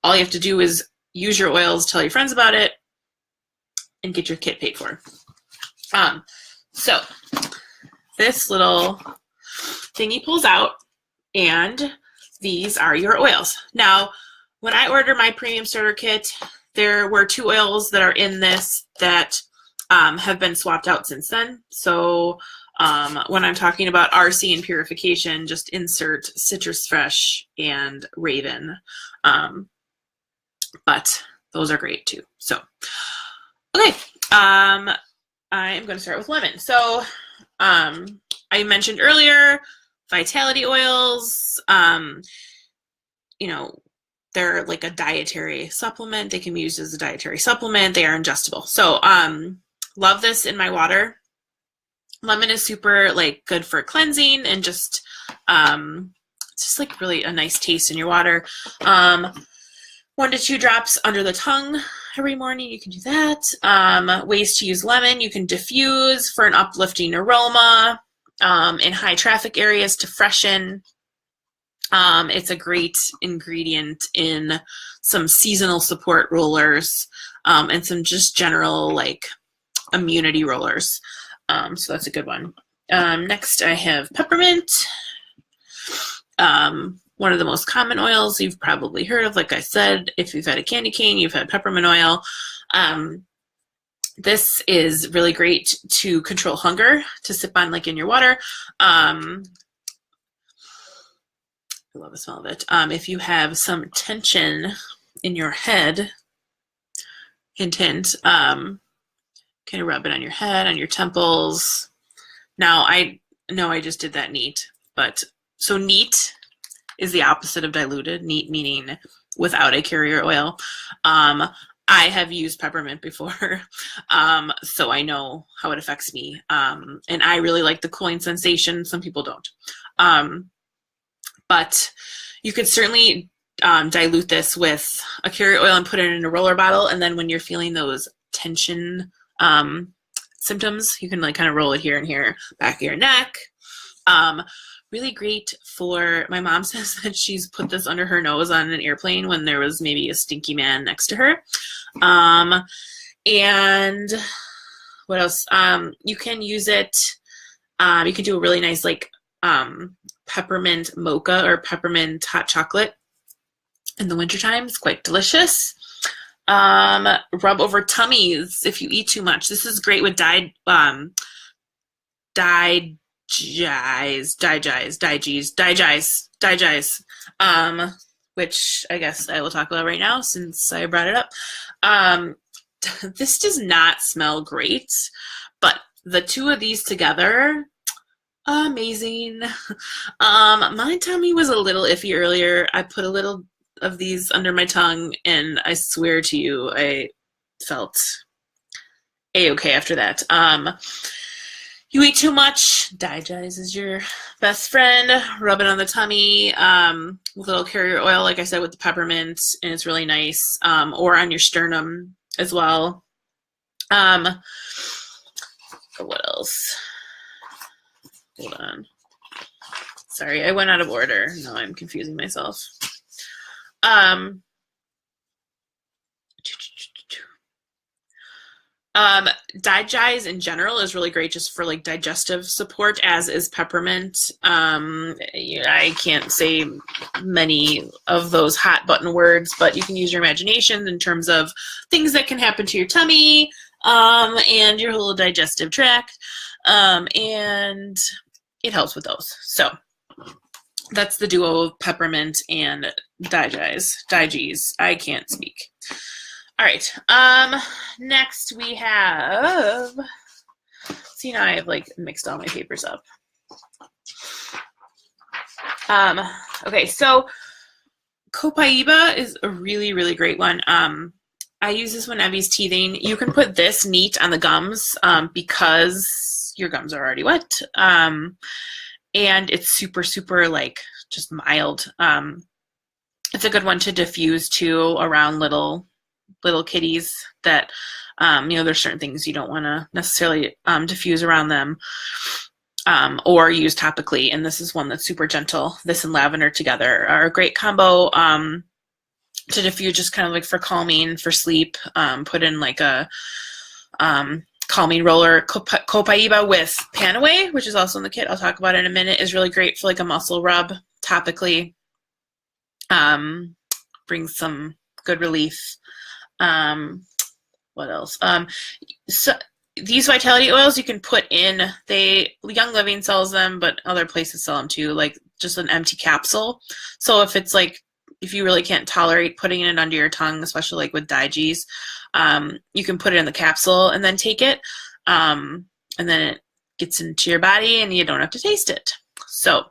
all you have to do is use your oils, tell your friends about it, and get your kit paid for. So this little thingy pulls out, and these are your oils. Now, when I ordered my premium starter kit, there were 2 oils that are in this that have been swapped out since then. So when I'm talking about RC and purification, just insert Citrus Fresh and Raven. But those are great too. So, okay. I'm going to start with lemon. So I mentioned earlier, vitality oils, they're a dietary supplement. They can be used as a dietary supplement. They are ingestible. So love this in my water. Lemon is super good for cleansing and just it's just really a nice taste in your water. 1 to 2 drops under the tongue every morning. You can do that. Ways to use lemon. You can diffuse for an uplifting aroma in high traffic areas to freshen. It's a great ingredient in some seasonal support rollers, and some just general like immunity rollers. So that's a good one. Next I have peppermint. One of the most common oils you've probably heard of. Like I said, if you've had a candy cane, you've had peppermint oil. This is really great to control hunger, to sip on like in your water. I love the smell of it. If you have some tension in your head, hint, hint, kind of rub it on your head, on your temples. Now, I know I just did that neat, but so neat is the opposite of diluted. Neat meaning without a carrier oil. I have used peppermint before, so I know how it affects me. And I really like the cooling sensation. Some people don't. But you could certainly dilute this with a carrier oil and put it in a roller bottle. And then when you're feeling those tension symptoms, you can like kind of roll it here and here, back of your neck. Really great for, my mom says that she's put this under her nose on an airplane when there was maybe a stinky man next to her. And what else? You can use it, you can do a really nice like peppermint mocha or peppermint hot chocolate in the wintertime. It's quite delicious. Rub over tummies if you eat too much. This is great with which I guess I will talk about right now since I brought it up. This does not smell great, but the two of these together, amazing. My tummy was a little iffy earlier. I put a little of these under my tongue, and I swear to you, I felt a-okay after that. You eat too much, Digest is your best friend. Rub it on the tummy with a little carrier oil, like I said, with the peppermint, and it's really nice. Or on your sternum as well. What else? Hold on. Sorry, I went out of order. Now I'm confusing myself. Digest in general is really great just for like digestive support, as is peppermint. I can't say many of those hot button words, but you can use your imagination in terms of things that can happen to your tummy and your whole digestive tract, and it helps with those. So that's the duo of peppermint and Digest. I can't speak. All right. Next we have, see, now I have like mixed all my papers up. Okay, so Copaiba is a really, really great one. I use this when Evie's teething. You can put this neat on the gums because your gums are already wet. And it's super, super like just mild. It's a good one to diffuse too around little kitties that, there's certain things you don't want to necessarily diffuse around them or use topically. And this is one that's super gentle. This and lavender together are a great combo to diffuse, just kind of like for calming, for sleep. Put in like a calming roller. Copaiba with Panaway, which is also in the kit, I'll talk about it in a minute, is really great for like a muscle rub topically. Brings some good relief. What else? So these vitality oils you can put in, Young Living sells them, but other places sell them too, like just an empty capsule. So if it's like, if you really can't tolerate putting it under your tongue, especially like with Digest, you can put it in the capsule and then take it, and then it gets into your body and you don't have to taste it. So,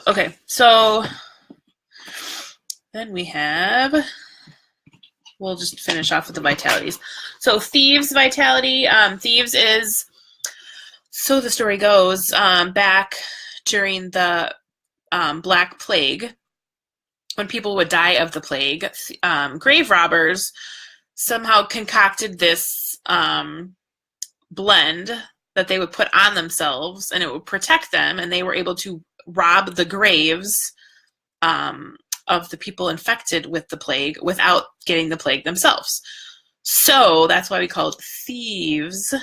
okay, so then we have, we'll just finish off with the vitalities. So Thieves Vitality. Thieves is, so the story goes, back during the Black Plague, when people would die of the plague, grave robbers somehow concocted this blend that they would put on themselves, and it would protect them, and they were able to rob the graves of the people infected with the plague without getting the plague themselves. So that's why we call it thieves,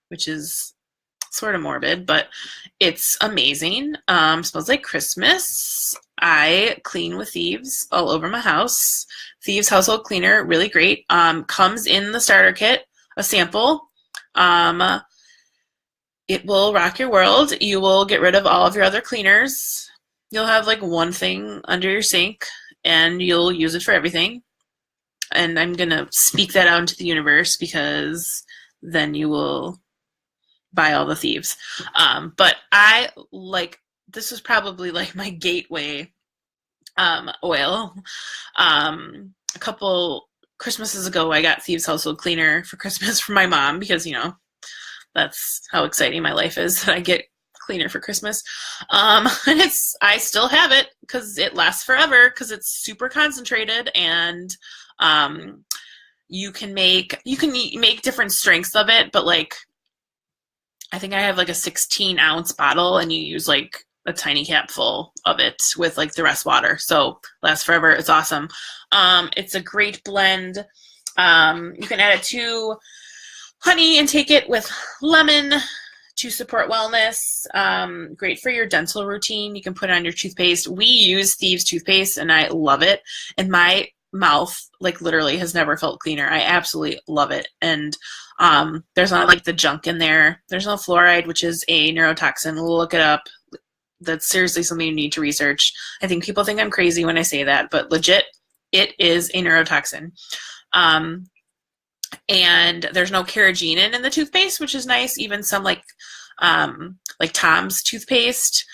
which is sort of morbid, but it's amazing. Smells like Christmas. I clean with Thieves all over my house. Thieves household cleaner, really great. Comes in the starter kit, a sample. It will rock your world. You will get rid of all of your other cleaners. You'll have like one thing under your sink, and you'll use it for everything. And I'm going to speak that out into the universe, because then you will buy all the Thieves. But I like, this was probably like my gateway oil. A couple Christmases ago, I got Thieves household cleaner for Christmas for my mom, because, you know, that's how exciting my life is, that I get cleaner for Christmas. And I still have it because it lasts forever, because it's super concentrated, and you can make different strengths of it, but like, I think I have like a 16-ounce bottle, and you use like a tiny cap full of it with like the rest water. So lasts forever. It's awesome. It's a great blend. You can add it to honey and take it with lemon to support wellness. Great for your dental routine. You can put it on your toothpaste. We use Thieves toothpaste, and I love it. And my mouth like literally has never felt cleaner. I absolutely love it. And there's not like the junk in there. There's no fluoride, which is a neurotoxin. Look it up. That's seriously something you need to research. I think people think I'm crazy when I say that, but legit, it is a neurotoxin. And there's no carrageenan in the toothpaste, which is nice. Even some like Tom's toothpaste,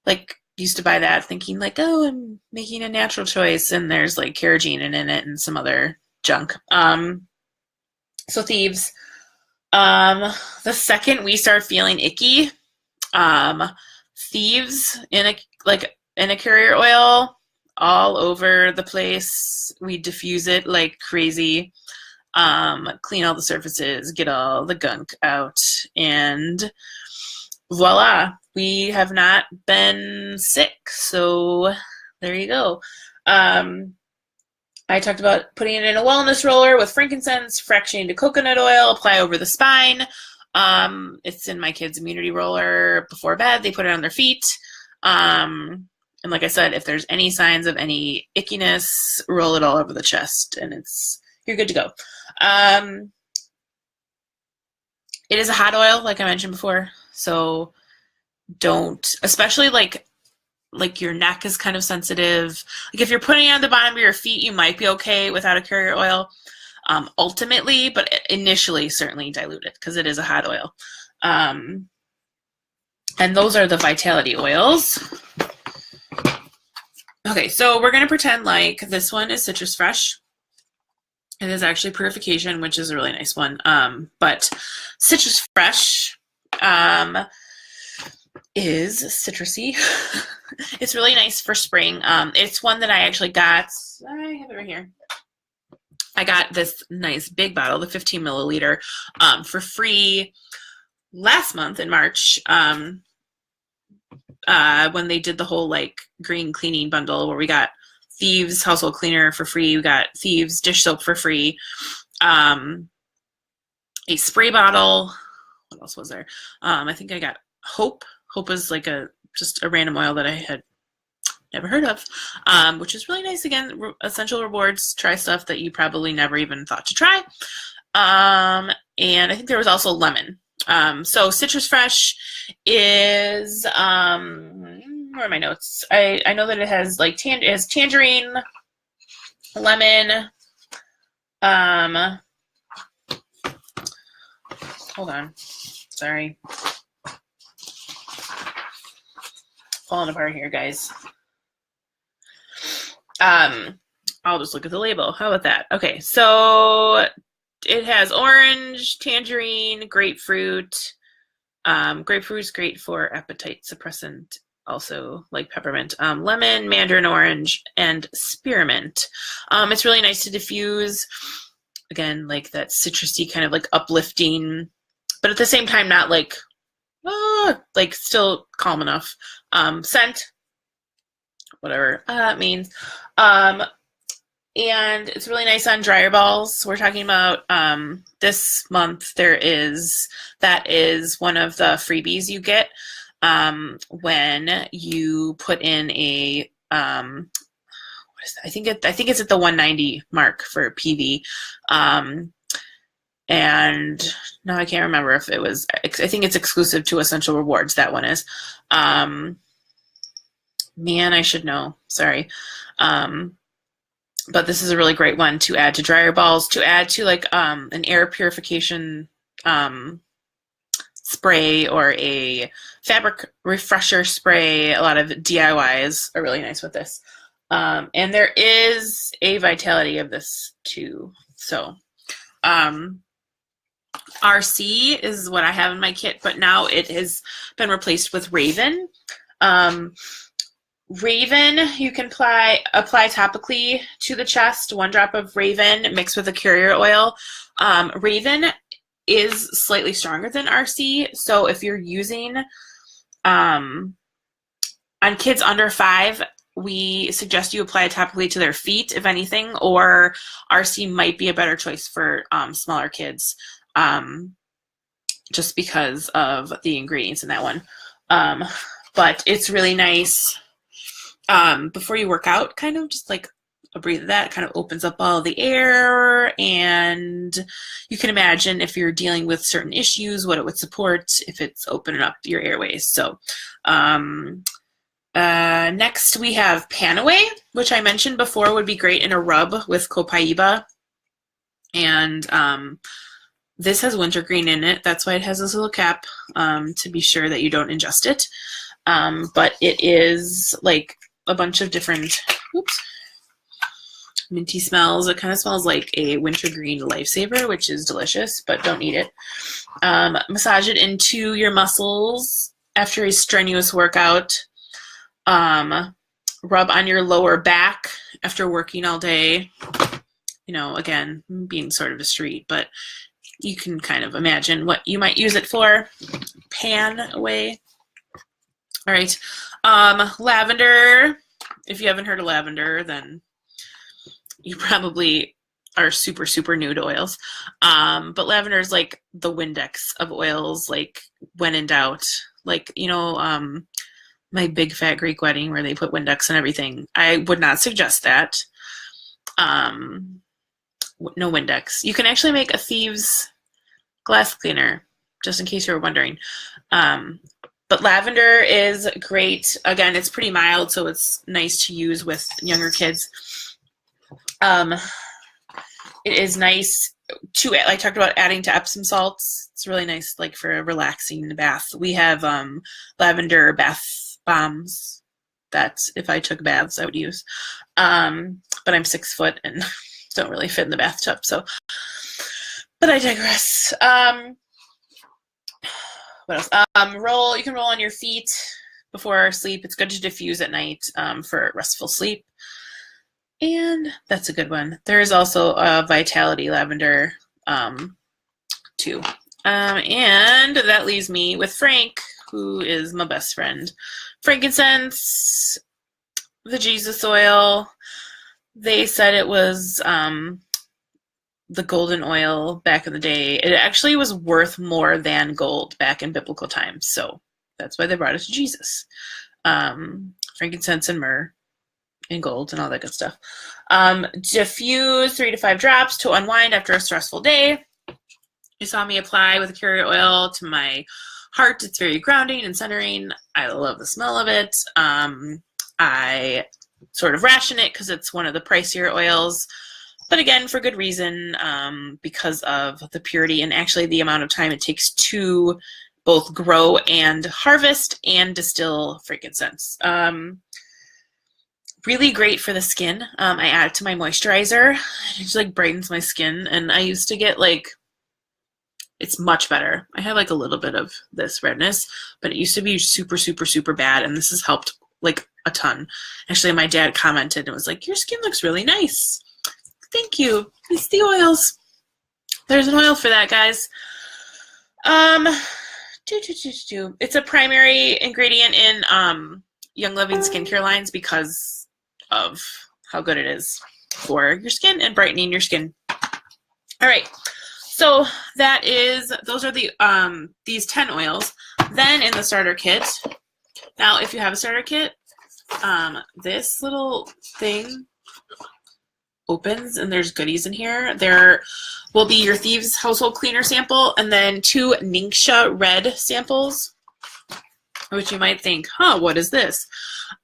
like, used to buy that thinking like, oh, I'm making a natural choice, and there's like carrageenan in it and some other junk. So Thieves. The second we start feeling icky, Thieves in a carrier oil all over the place. We diffuse it like crazy. Clean all the surfaces, get all the gunk out, and voila, we have not been sick. So there you go. I talked about putting it in a wellness roller with frankincense, fractionated to coconut oil, apply over the spine. It's in my kids' immunity roller before bed. They put it on their feet. And like I said, if there's any signs of any ickiness, roll it all over the chest, and you're good to go. It is a hot oil, like I mentioned before, so don't, especially like your neck is kind of sensitive. Like if you're putting it on the bottom of your feet, you might be okay without a carrier oil, ultimately, but initially certainly dilute it, because it is a hot oil. And those are the Vitality oils. Okay, so we're going to pretend like this one is Citrus Fresh. It is actually Purification, which is a really nice one. But Citrus Fresh is citrusy. It's really nice for spring. It's one that I actually got. I have it right here. I got this nice big bottle, the 15 milliliter, for free last month in March. When they did the whole like green cleaning bundle, where we got Thieves household cleaner for free, we got Thieves dish soap for free, a spray bottle. What else was there? I think I got Hope. Hope is like just a random oil that I had never heard of, which is really nice. Again, essential rewards. Try stuff that you probably never even thought to try. And I think there was also lemon. So Citrus Fresh is, where are my notes? I know that it has like it has tangerine, lemon, hold on, sorry, falling apart here, guys. I'll just look at the label. How about that? Okay, so it has orange, tangerine, grapefruit. Grapefruit is great for appetite suppressant, also like peppermint. Lemon, mandarin orange, and spearmint. It's really nice to diffuse. Again, like that citrusy kind of like uplifting but at the same time, not like, like still calm enough. Scent, whatever that means. And it's really nice on dryer balls. We're talking about this month. That is one of the freebies you get when you put in a what is that? I think it's at the 190 mark for PV. And no, I can't remember if it was. I think it's exclusive to Essential Rewards. That one is. Man, I should know. Sorry. But this is a really great one to add to dryer balls, to add to like an air purification spray or a fabric refresher spray. A lot of DIYs are really nice with this. And there is a vitality of this too. So RC is what I have in my kit, but now it has been replaced with Raven. Raven, you can apply topically to the chest, 1 drop of Raven mixed with a carrier oil. Raven is slightly stronger than RC, so if you're using on kids under 5, we suggest you apply it topically to their feet, if anything, or RC might be a better choice for smaller kids, just because of the ingredients in that one. But it's really nice. Before you work out, kind of just like a breathe of that, kind of opens up all the air, and you can imagine if you're dealing with certain issues, what it would support if it's opening up your airways. So next we have Panaway, which I mentioned before would be great in a rub with Copaiba. And this has wintergreen in it. That's why it has this little cap, to be sure that you don't ingest it. But it is like a bunch of different minty smells. It kind of smells like a wintergreen lifesaver, which is delicious, but don't eat it. Massage it into your muscles after a strenuous workout. Rub on your lower back after working all day. You know, again, being sort of a street, but you can kind of imagine what you might use it for. Panaway. All right. Lavender. If you haven't heard of lavender, then you probably are super, super new to oils. But lavender is like the Windex of oils, like when in doubt. Like, you know, my Big Fat Greek Wedding where they put Windex and everything. I would not suggest that. No Windex. You can actually make a thieves glass cleaner, just in case you were wondering. But lavender is great. Again, it's pretty mild, so it's nice to use with younger kids. It is nice to, I talked about adding to Epsom salts. It's really nice, like for a relaxing bath. We have lavender bath bombs that if I took baths, I would use. But I'm 6 foot and don't really fit in the bathtub, so. But I digress. What else? You can roll on your feet before sleep. It's good to diffuse at night for restful sleep. And that's a good one. There is also a Vitality Lavender too. And that leaves me with Frank, who is my best friend. Frankincense, the Jesus oil. They said it was the golden oil back in the day. It actually was worth more than gold back in biblical times. So that's why they brought it to Jesus. Frankincense and myrrh and gold and all that good stuff. Diffuse 3 to 5 drops to unwind after a stressful day. You saw me apply with a carrier oil to my heart. It's very grounding and centering. I love the smell of it. I sort of ration it because it's one of the pricier oils. But again, for good reason, because of the purity and actually the amount of time it takes to both grow and harvest and distill frankincense. Really great for the skin. I add it to my moisturizer. It just like brightens my skin. And I used to get like, it's much better. I have like a little bit of this redness, but it used to be super, super, super bad. And this has helped like a ton. Actually, my dad commented and was like, your skin looks really nice. Thank you. It's the oils. There's an oil for that, guys. Um, It's a primary ingredient in Young Living skincare lines because of how good it is for your skin and brightening your skin. All right, so those are the these 10 oils. Then in the starter kit, now if you have a starter kit, this little thing opens and there's goodies in here. There will be your Thieves household cleaner sample and then 2 Ningxia red samples, which you might think, huh, what is this?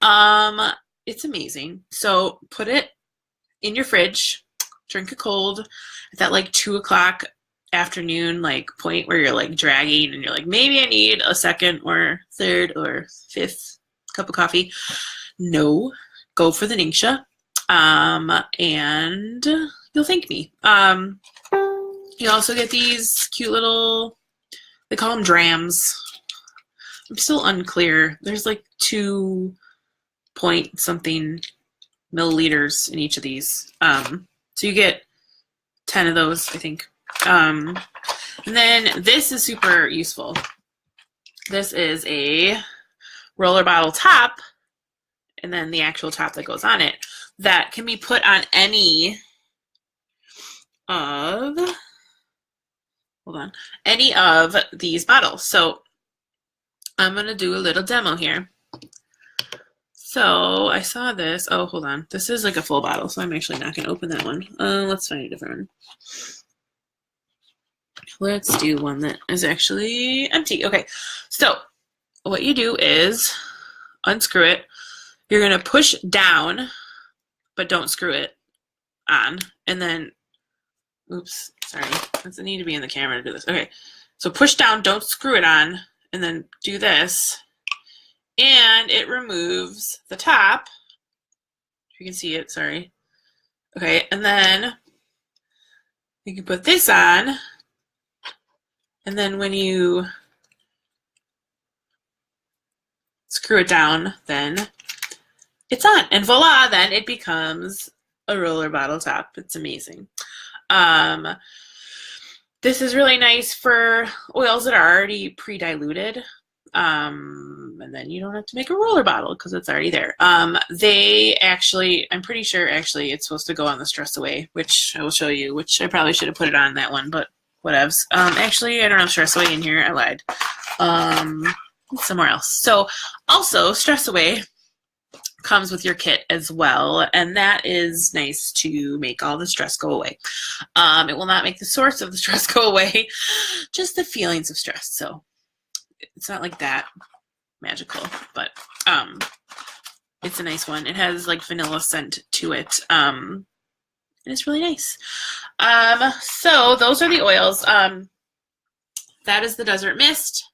It's amazing. So put it in your fridge, drink it cold at that like 2 o'clock afternoon like point where you're like dragging and you're like, maybe I need a second or third or fifth cup of coffee. No, go for the Ningxia. And you'll thank me. You also get these cute little, they call them drams. I'm still unclear. There's like 2 point something milliliters in each of these. So you get 10 of those, I think. And then this is super useful. This is a roller bottle top, and then the actual top that goes on it, that can be put on any of, any of these bottles. So I'm going to do a little demo here. So I saw this. Oh, hold on. This is like a full bottle, so I'm actually not going to open that one. Let's find a different one. Let's do one that is actually empty. Okay, so what you do is unscrew it. You're going to push down, but don't screw it on. And then, oops, sorry. Doesn't need to be in the camera to do this. Okay, so push down, don't screw it on, and then do this. And it removes the top. If you can see it, sorry. Okay, and then you can put this on. And then when you screw it down, then it's on. And voila, then it becomes a roller bottle top. It's amazing. This is really nice for oils that are already pre-diluted. And then you don't have to make a roller bottle because it's already there. They actually, I'm pretty sure actually it's supposed to go on the Stress Away, which I will show you, which I probably should have put it on that one, but whatevs. Actually, I don't have Stress Away in here. I lied. It's somewhere else. So also Stress Away comes with your kit as well, and that is nice to make all the stress go away. It will not make the source of the stress go away, just the feelings of stress. So it's not like that magical, but it's a nice one. It has like vanilla scent to it, and it's really nice. So those are the oils. That is the Desert Mist.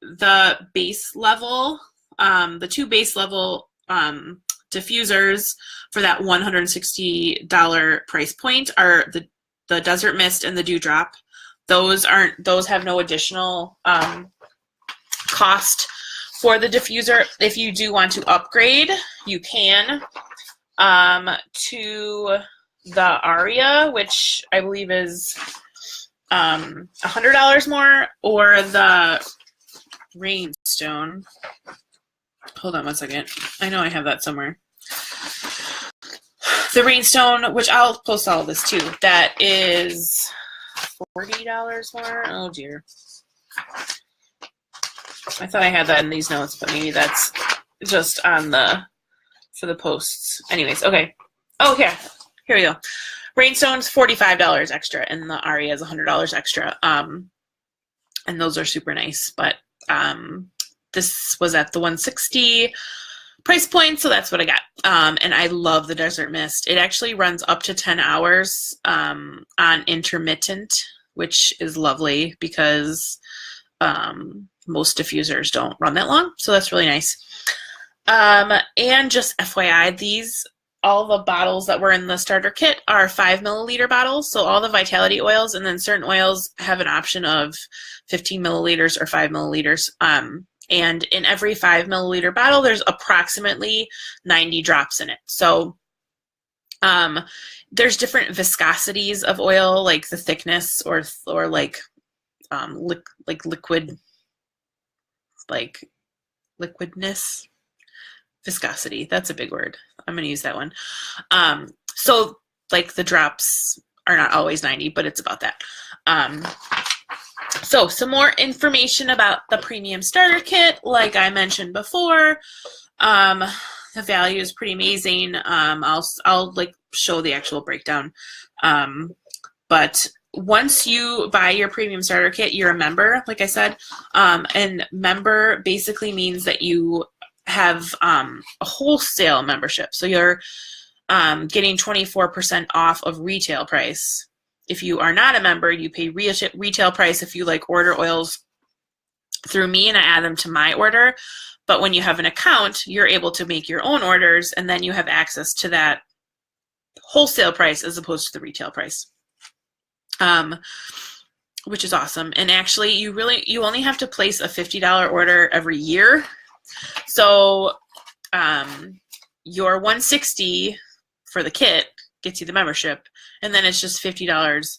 The base level, the 2 base level diffusers for that $160 price point are the Desert Mist and the Dewdrop. Those have no additional cost for the diffuser. If you do want to upgrade, you can to the Aria, which I believe is $100 more, or the Rainstone. Hold on one second. I know I have that somewhere. The Rainstone, which I'll post all of this too, that is $40 more. Oh dear. I thought I had that in these notes, but maybe that's just on for the posts. Anyways, okay. Oh yeah, here we go. Rainstone's $45 extra, and the Aria is $100 extra. And those are super nice, but this was at the $160 price point, so that's what I got. And I love the Desert Mist. It actually runs up to 10 hours on intermittent, which is lovely because most diffusers don't run that long, so that's really nice. And just FYI, all the bottles that were in the starter kit are 5 milliliter bottles, so all the vitality oils, and then certain oils have an option of 15 milliliters or 5 milliliters. And in every 5 milliliter bottle, there's approximately 90 drops in it. So there's different viscosities of oil, like the thickness or like like liquid, like liquidness, viscosity. That's a big word. I'm going to use that one. So like the drops are not always 90, but it's about that. So some more information about the premium starter kit. Like I mentioned before, the value is pretty amazing. I'll like show the actual breakdown. But once you buy your premium starter kit, you're a member, like I said. And member basically means that you have a wholesale membership. So you're getting 24% off of retail price. If you are not a member, you pay retail price if you like order oils through me and I add them to my order. But when you have an account, you're able to make your own orders, and then you have access to that wholesale price as opposed to the retail price, which is awesome. And actually, you only have to place a $50 order every year. So your $160 for the kit gets you the membership, and then it's just $50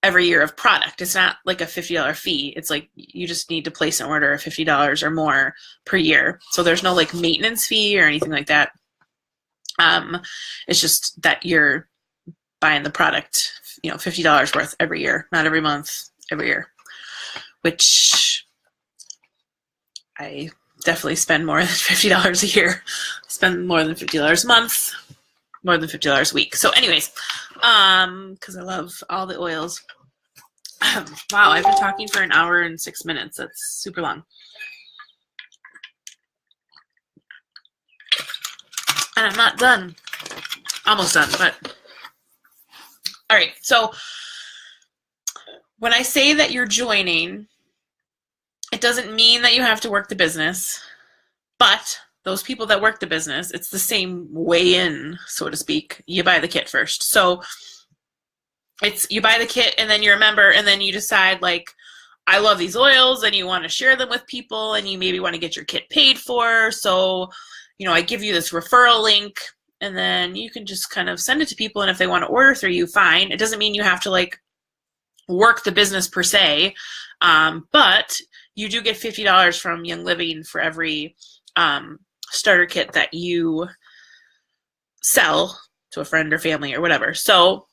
every year of product. It's not like a $50 fee. It's like you just need to place an order of $50 or more per year. So there's no like maintenance fee or anything like that. It's just that you're buying the product, you know, $50 worth every year, not every month, every year, which I definitely spend more than $50 a year. I spend more than $50 a month, more than $50 a week. So anyways, because I love all the oils. Wow, I've been talking for 1 hour and 6 minutes. That's super long. And I'm not done. Almost done, but all right. So when I say that you're joining, it doesn't mean that you have to work the business, but those people that work the business, it's the same way in, so to speak. You buy the kit first. So it's you buy the kit and then you're a member, and then you decide like, I love these oils, and you want to share them with people, and you maybe want to get your kit paid for. So, you know, I give you this referral link, and then you can just kind of send it to people. And if they want to order through you, fine. It doesn't mean you have to like work the business per se. But you do get $50 from Young Living for every starter kit that you sell to a friend or family or whatever. So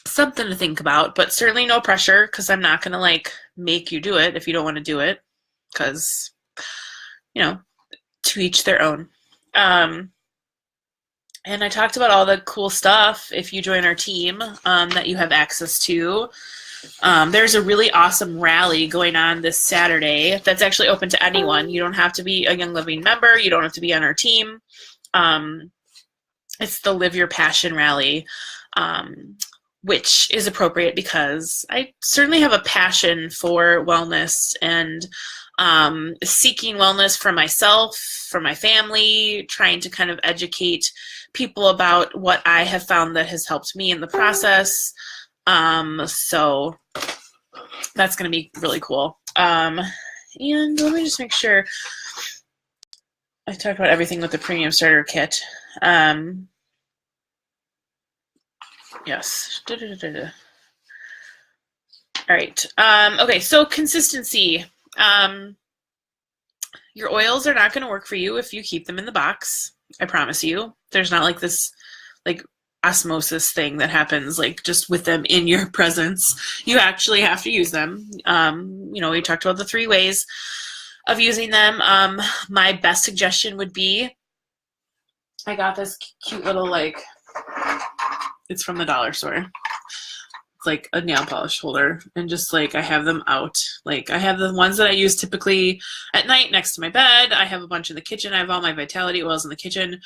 something to think about, but certainly no pressure, because I'm not going to like make you do it if you don't want to do it, because, you know, to each their own. And I talked about all the cool stuff if you join our team that you have access to. There's a really awesome rally going on this Saturday that's actually open to anyone. You don't have to be a Young Living member. You don't have to be on our team. It's the Live Your Passion rally, which is appropriate because I certainly have a passion for wellness and seeking wellness for myself, for my family, trying to kind of educate people about what I have found that has helped me in the process. So that's going to be really cool. And let me just make sure I talked about everything with the premium starter kit. Yes. All right. Okay. So consistency. Your oils are not going to work for you if you keep them in the box. I promise you. There's not like this, like osmosis thing that happens like just with them in your presence. You actually have to use them. You know, we talked about the 3 ways of using them. My best suggestion would be, I got this cute little like, it's from the dollar store. It's like a nail polish holder, and just like I have them out. Like I have the ones that I use typically at night next to my bed. I have a bunch in the kitchen. I have all my Vitality oils in the kitchen.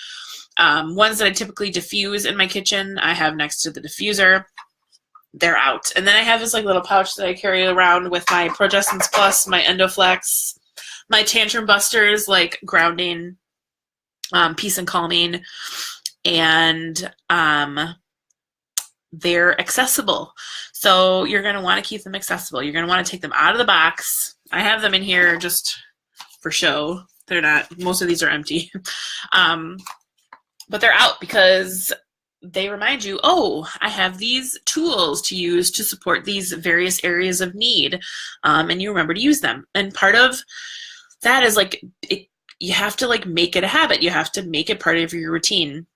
Ones that I typically diffuse in my kitchen, I have next to the diffuser. They're out. And then I have this like little pouch that I carry around with my Progestins Plus, my Endoflex, my Tantrum Busters, like grounding, peace and calming, and they're accessible. So you're going to want to keep them accessible. You're going to want to take them out of the box. I have them in here just for show. They're not, most of these are empty. But they're out because they remind you, oh, I have these tools to use to support these various areas of need, and you remember to use them. And part of that is like, you have to like make it a habit. You have to make it part of your routine.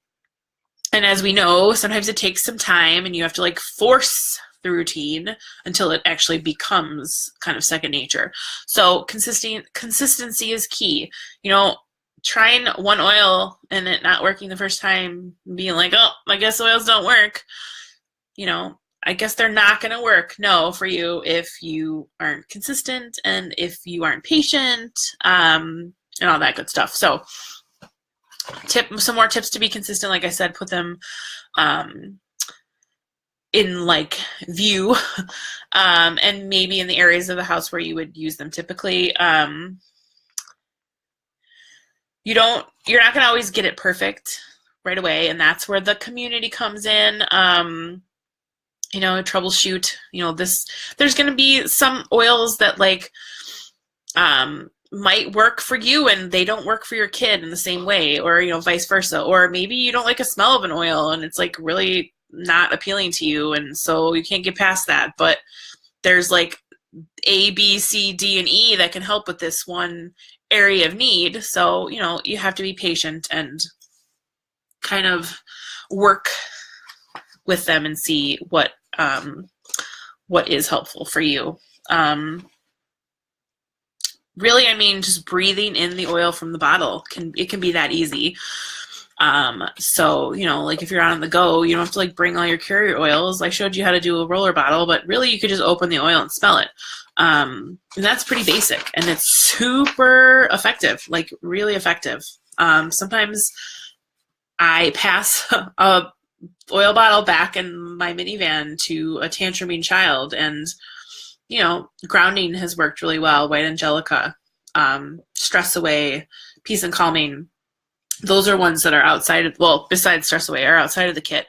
And as we know, sometimes it takes some time, and you have to like force the routine until it actually becomes kind of second nature. So consistency is key. You know, trying one oil and it not working the first time, being like, oh, I guess oils don't work. You know, I guess they're not going to work. No, for you, if you aren't consistent and if you aren't patient, and all that good stuff. So some more tips to be consistent. Like I said, put them in like view, and maybe in the areas of the house where you would use them typically. You're not going to always get it perfect right away, and that's where the community comes in. You know, troubleshoot. You know, there's going to be some oils that like might work for you and they don't work for your kid in the same way, or you know, vice versa. Or maybe you don't like a smell of an oil and it's like really not appealing to you, and so you can't get past that. But there's like A, B, C, D, and E that can help with this one area of need. So, you know, you have to be patient and kind of work with them and see what is helpful for you. Really, I mean, just breathing in the oil from the bottle can be that easy. So, you know, like if you're on the go, you don't have to like bring all your carrier oils. I showed you how to do a roller bottle, but really you could just open the oil and smell it. And that's pretty basic, and it's super effective, like really effective. Sometimes I pass a oil bottle back in my minivan to a tantruming child, and you know, grounding has worked really well. White Angelica, Stress Away, Peace and Calming. Those are ones that are outside of, well, besides Stress Away, are outside of the kit.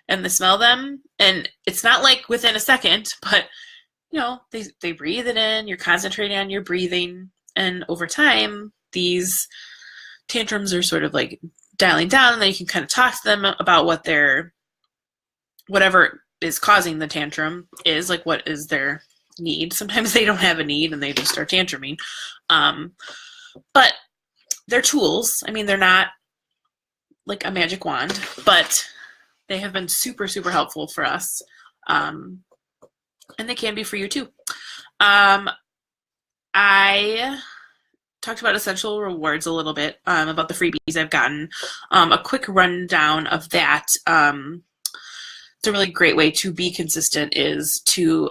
And they smell them, and it's not like within a second, but you know, they breathe it in, you're concentrating on your breathing, and over time, these tantrums are sort of like dialing down, and then you can kind of talk to them about whatever is causing the tantrum is, like what is their need. Sometimes they don't have a need and they just start tantruming. But they're tools. I mean, they're not like a magic wand, but they have been super, super helpful for us. And they can be for you too. I talked about essential rewards a little bit, about the freebies I've gotten. A quick rundown of that. It's a really great way to be consistent is to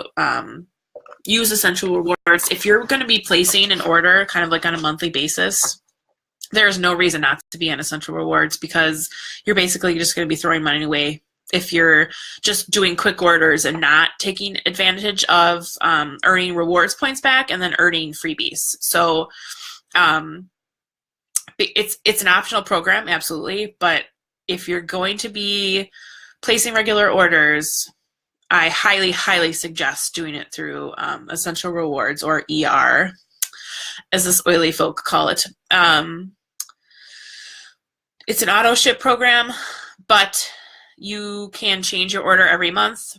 use essential rewards. If you're going to be placing an order kind of like on a monthly basis, there's no reason not to be on essential rewards, because you're basically just going to be throwing money away if you're just doing quick orders and not taking advantage of earning rewards points back and then earning freebies. So it's an optional program, absolutely, but if you're going to be placing regular orders, I highly, highly suggest doing it through Essential Rewards, or ER, as us oily folk call it. It's an auto ship program, but you can change your order every month.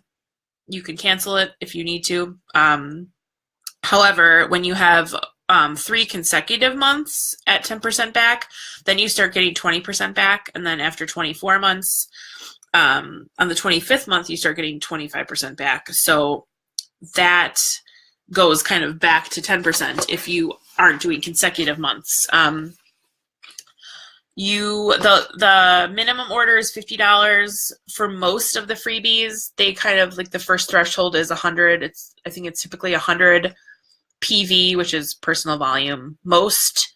You can cancel it if you need to. However, when you have 3 consecutive months at 10% back, then you start getting 20% back. And then after 24 months, on the 25th month, you start getting 25% back. So that goes kind of back to 10% if you aren't doing consecutive months. The minimum order is $50 for most of the freebies. They kind of like, the first threshold is 100. I think it's typically 100 PV, which is personal volume. Most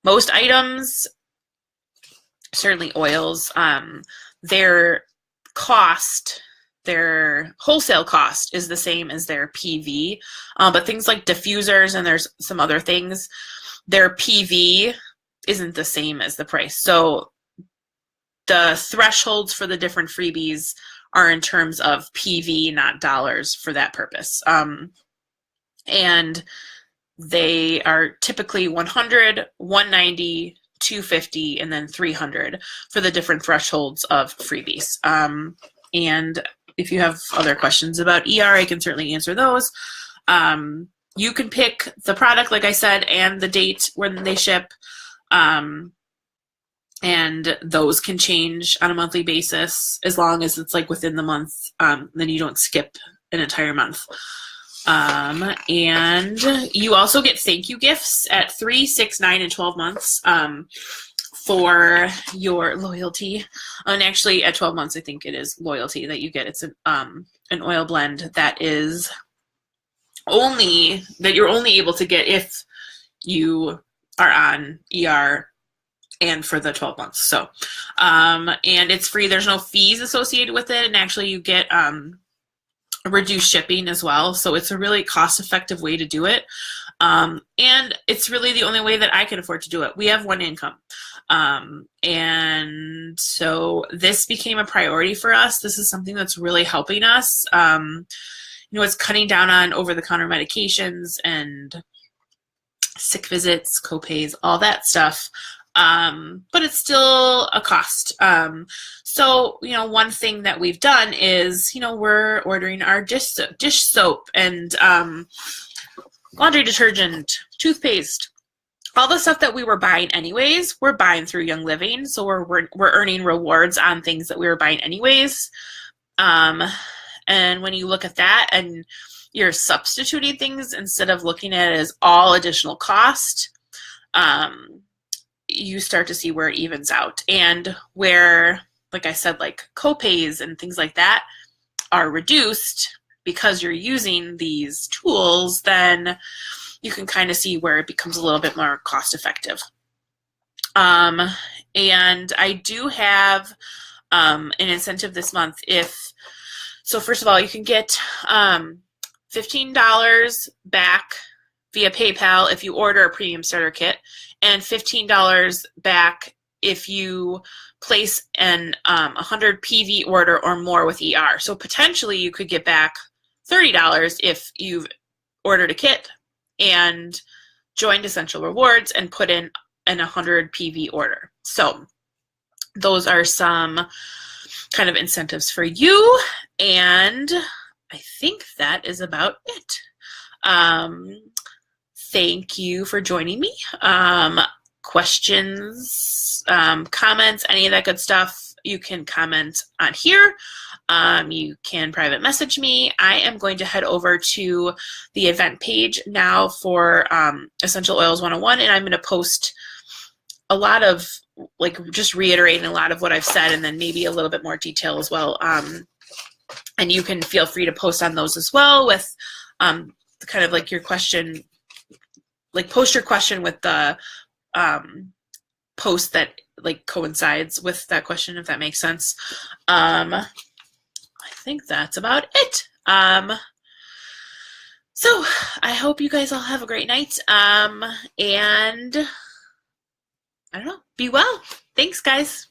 items, certainly oils, their wholesale cost is the same as their PV. But things like diffusers, and there's some other things, their PV isn't the same as the price. So the thresholds for the different freebies are in terms of PV, not dollars, for that purpose. And they are typically $100, $190, $250, and then $300 for the different thresholds of freebies. And if you have other questions about ER, I can certainly answer those. You can pick the product, like I said, and the date when they ship. And those can change on a monthly basis as long as it's like within the month. Then you don't skip an entire month. And you also get thank you gifts at 3, 6, 9, and 12 months for your loyalty. And actually at 12 months, I think it is loyalty that you get. It's an oil blend that is you're only able to get if you are on ER and for the 12 months. So, and it's free. There's no fees associated with it. And actually you get reduced shipping as well. So it's a really cost-effective way to do it. And it's really the only way that I can afford to do it. We have one income. And so this became a priority for us. This is something that's really helping us. It's cutting down on over-the-counter medications and sick visits, copays, all that stuff. But it's still a cost. So, one thing that we've done is, we're ordering our dish soap and laundry detergent, toothpaste, all the stuff that we were buying anyways, we're buying through Young Living. So we're earning rewards on things that we were buying anyways. And when you look at that and you're substituting things instead of looking at it as all additional cost, you start to see where it evens out. And where, like I said, like copays and things like that are reduced because you're using these tools, then you can kind of see where it becomes a little bit more cost effective. And I do have an incentive this month. So first of all, you can get $15 back via PayPal if you order a premium starter kit, and $15 back if you place an 100 PV order or more with ER. So potentially you could get back $30 if you've ordered a kit and joined Essential Rewards and put in an 100 PV order. So those are some kind of incentives for you. And I think that is about it. Thank you for joining me. Questions, comments, any of that good stuff, you can comment on here. You can private message me. I am going to head over to the event page now for Essential Oils 101, and I'm going to post a lot of, just reiterating a lot of what I've said, and then maybe a little bit more detail as well. And you can feel free to post on those as well with kind of like your question, post your question with the post that coincides with that question, if that makes sense. I think that's about it. So I hope you guys all have a great night. And I don't know, be well. Thanks, guys.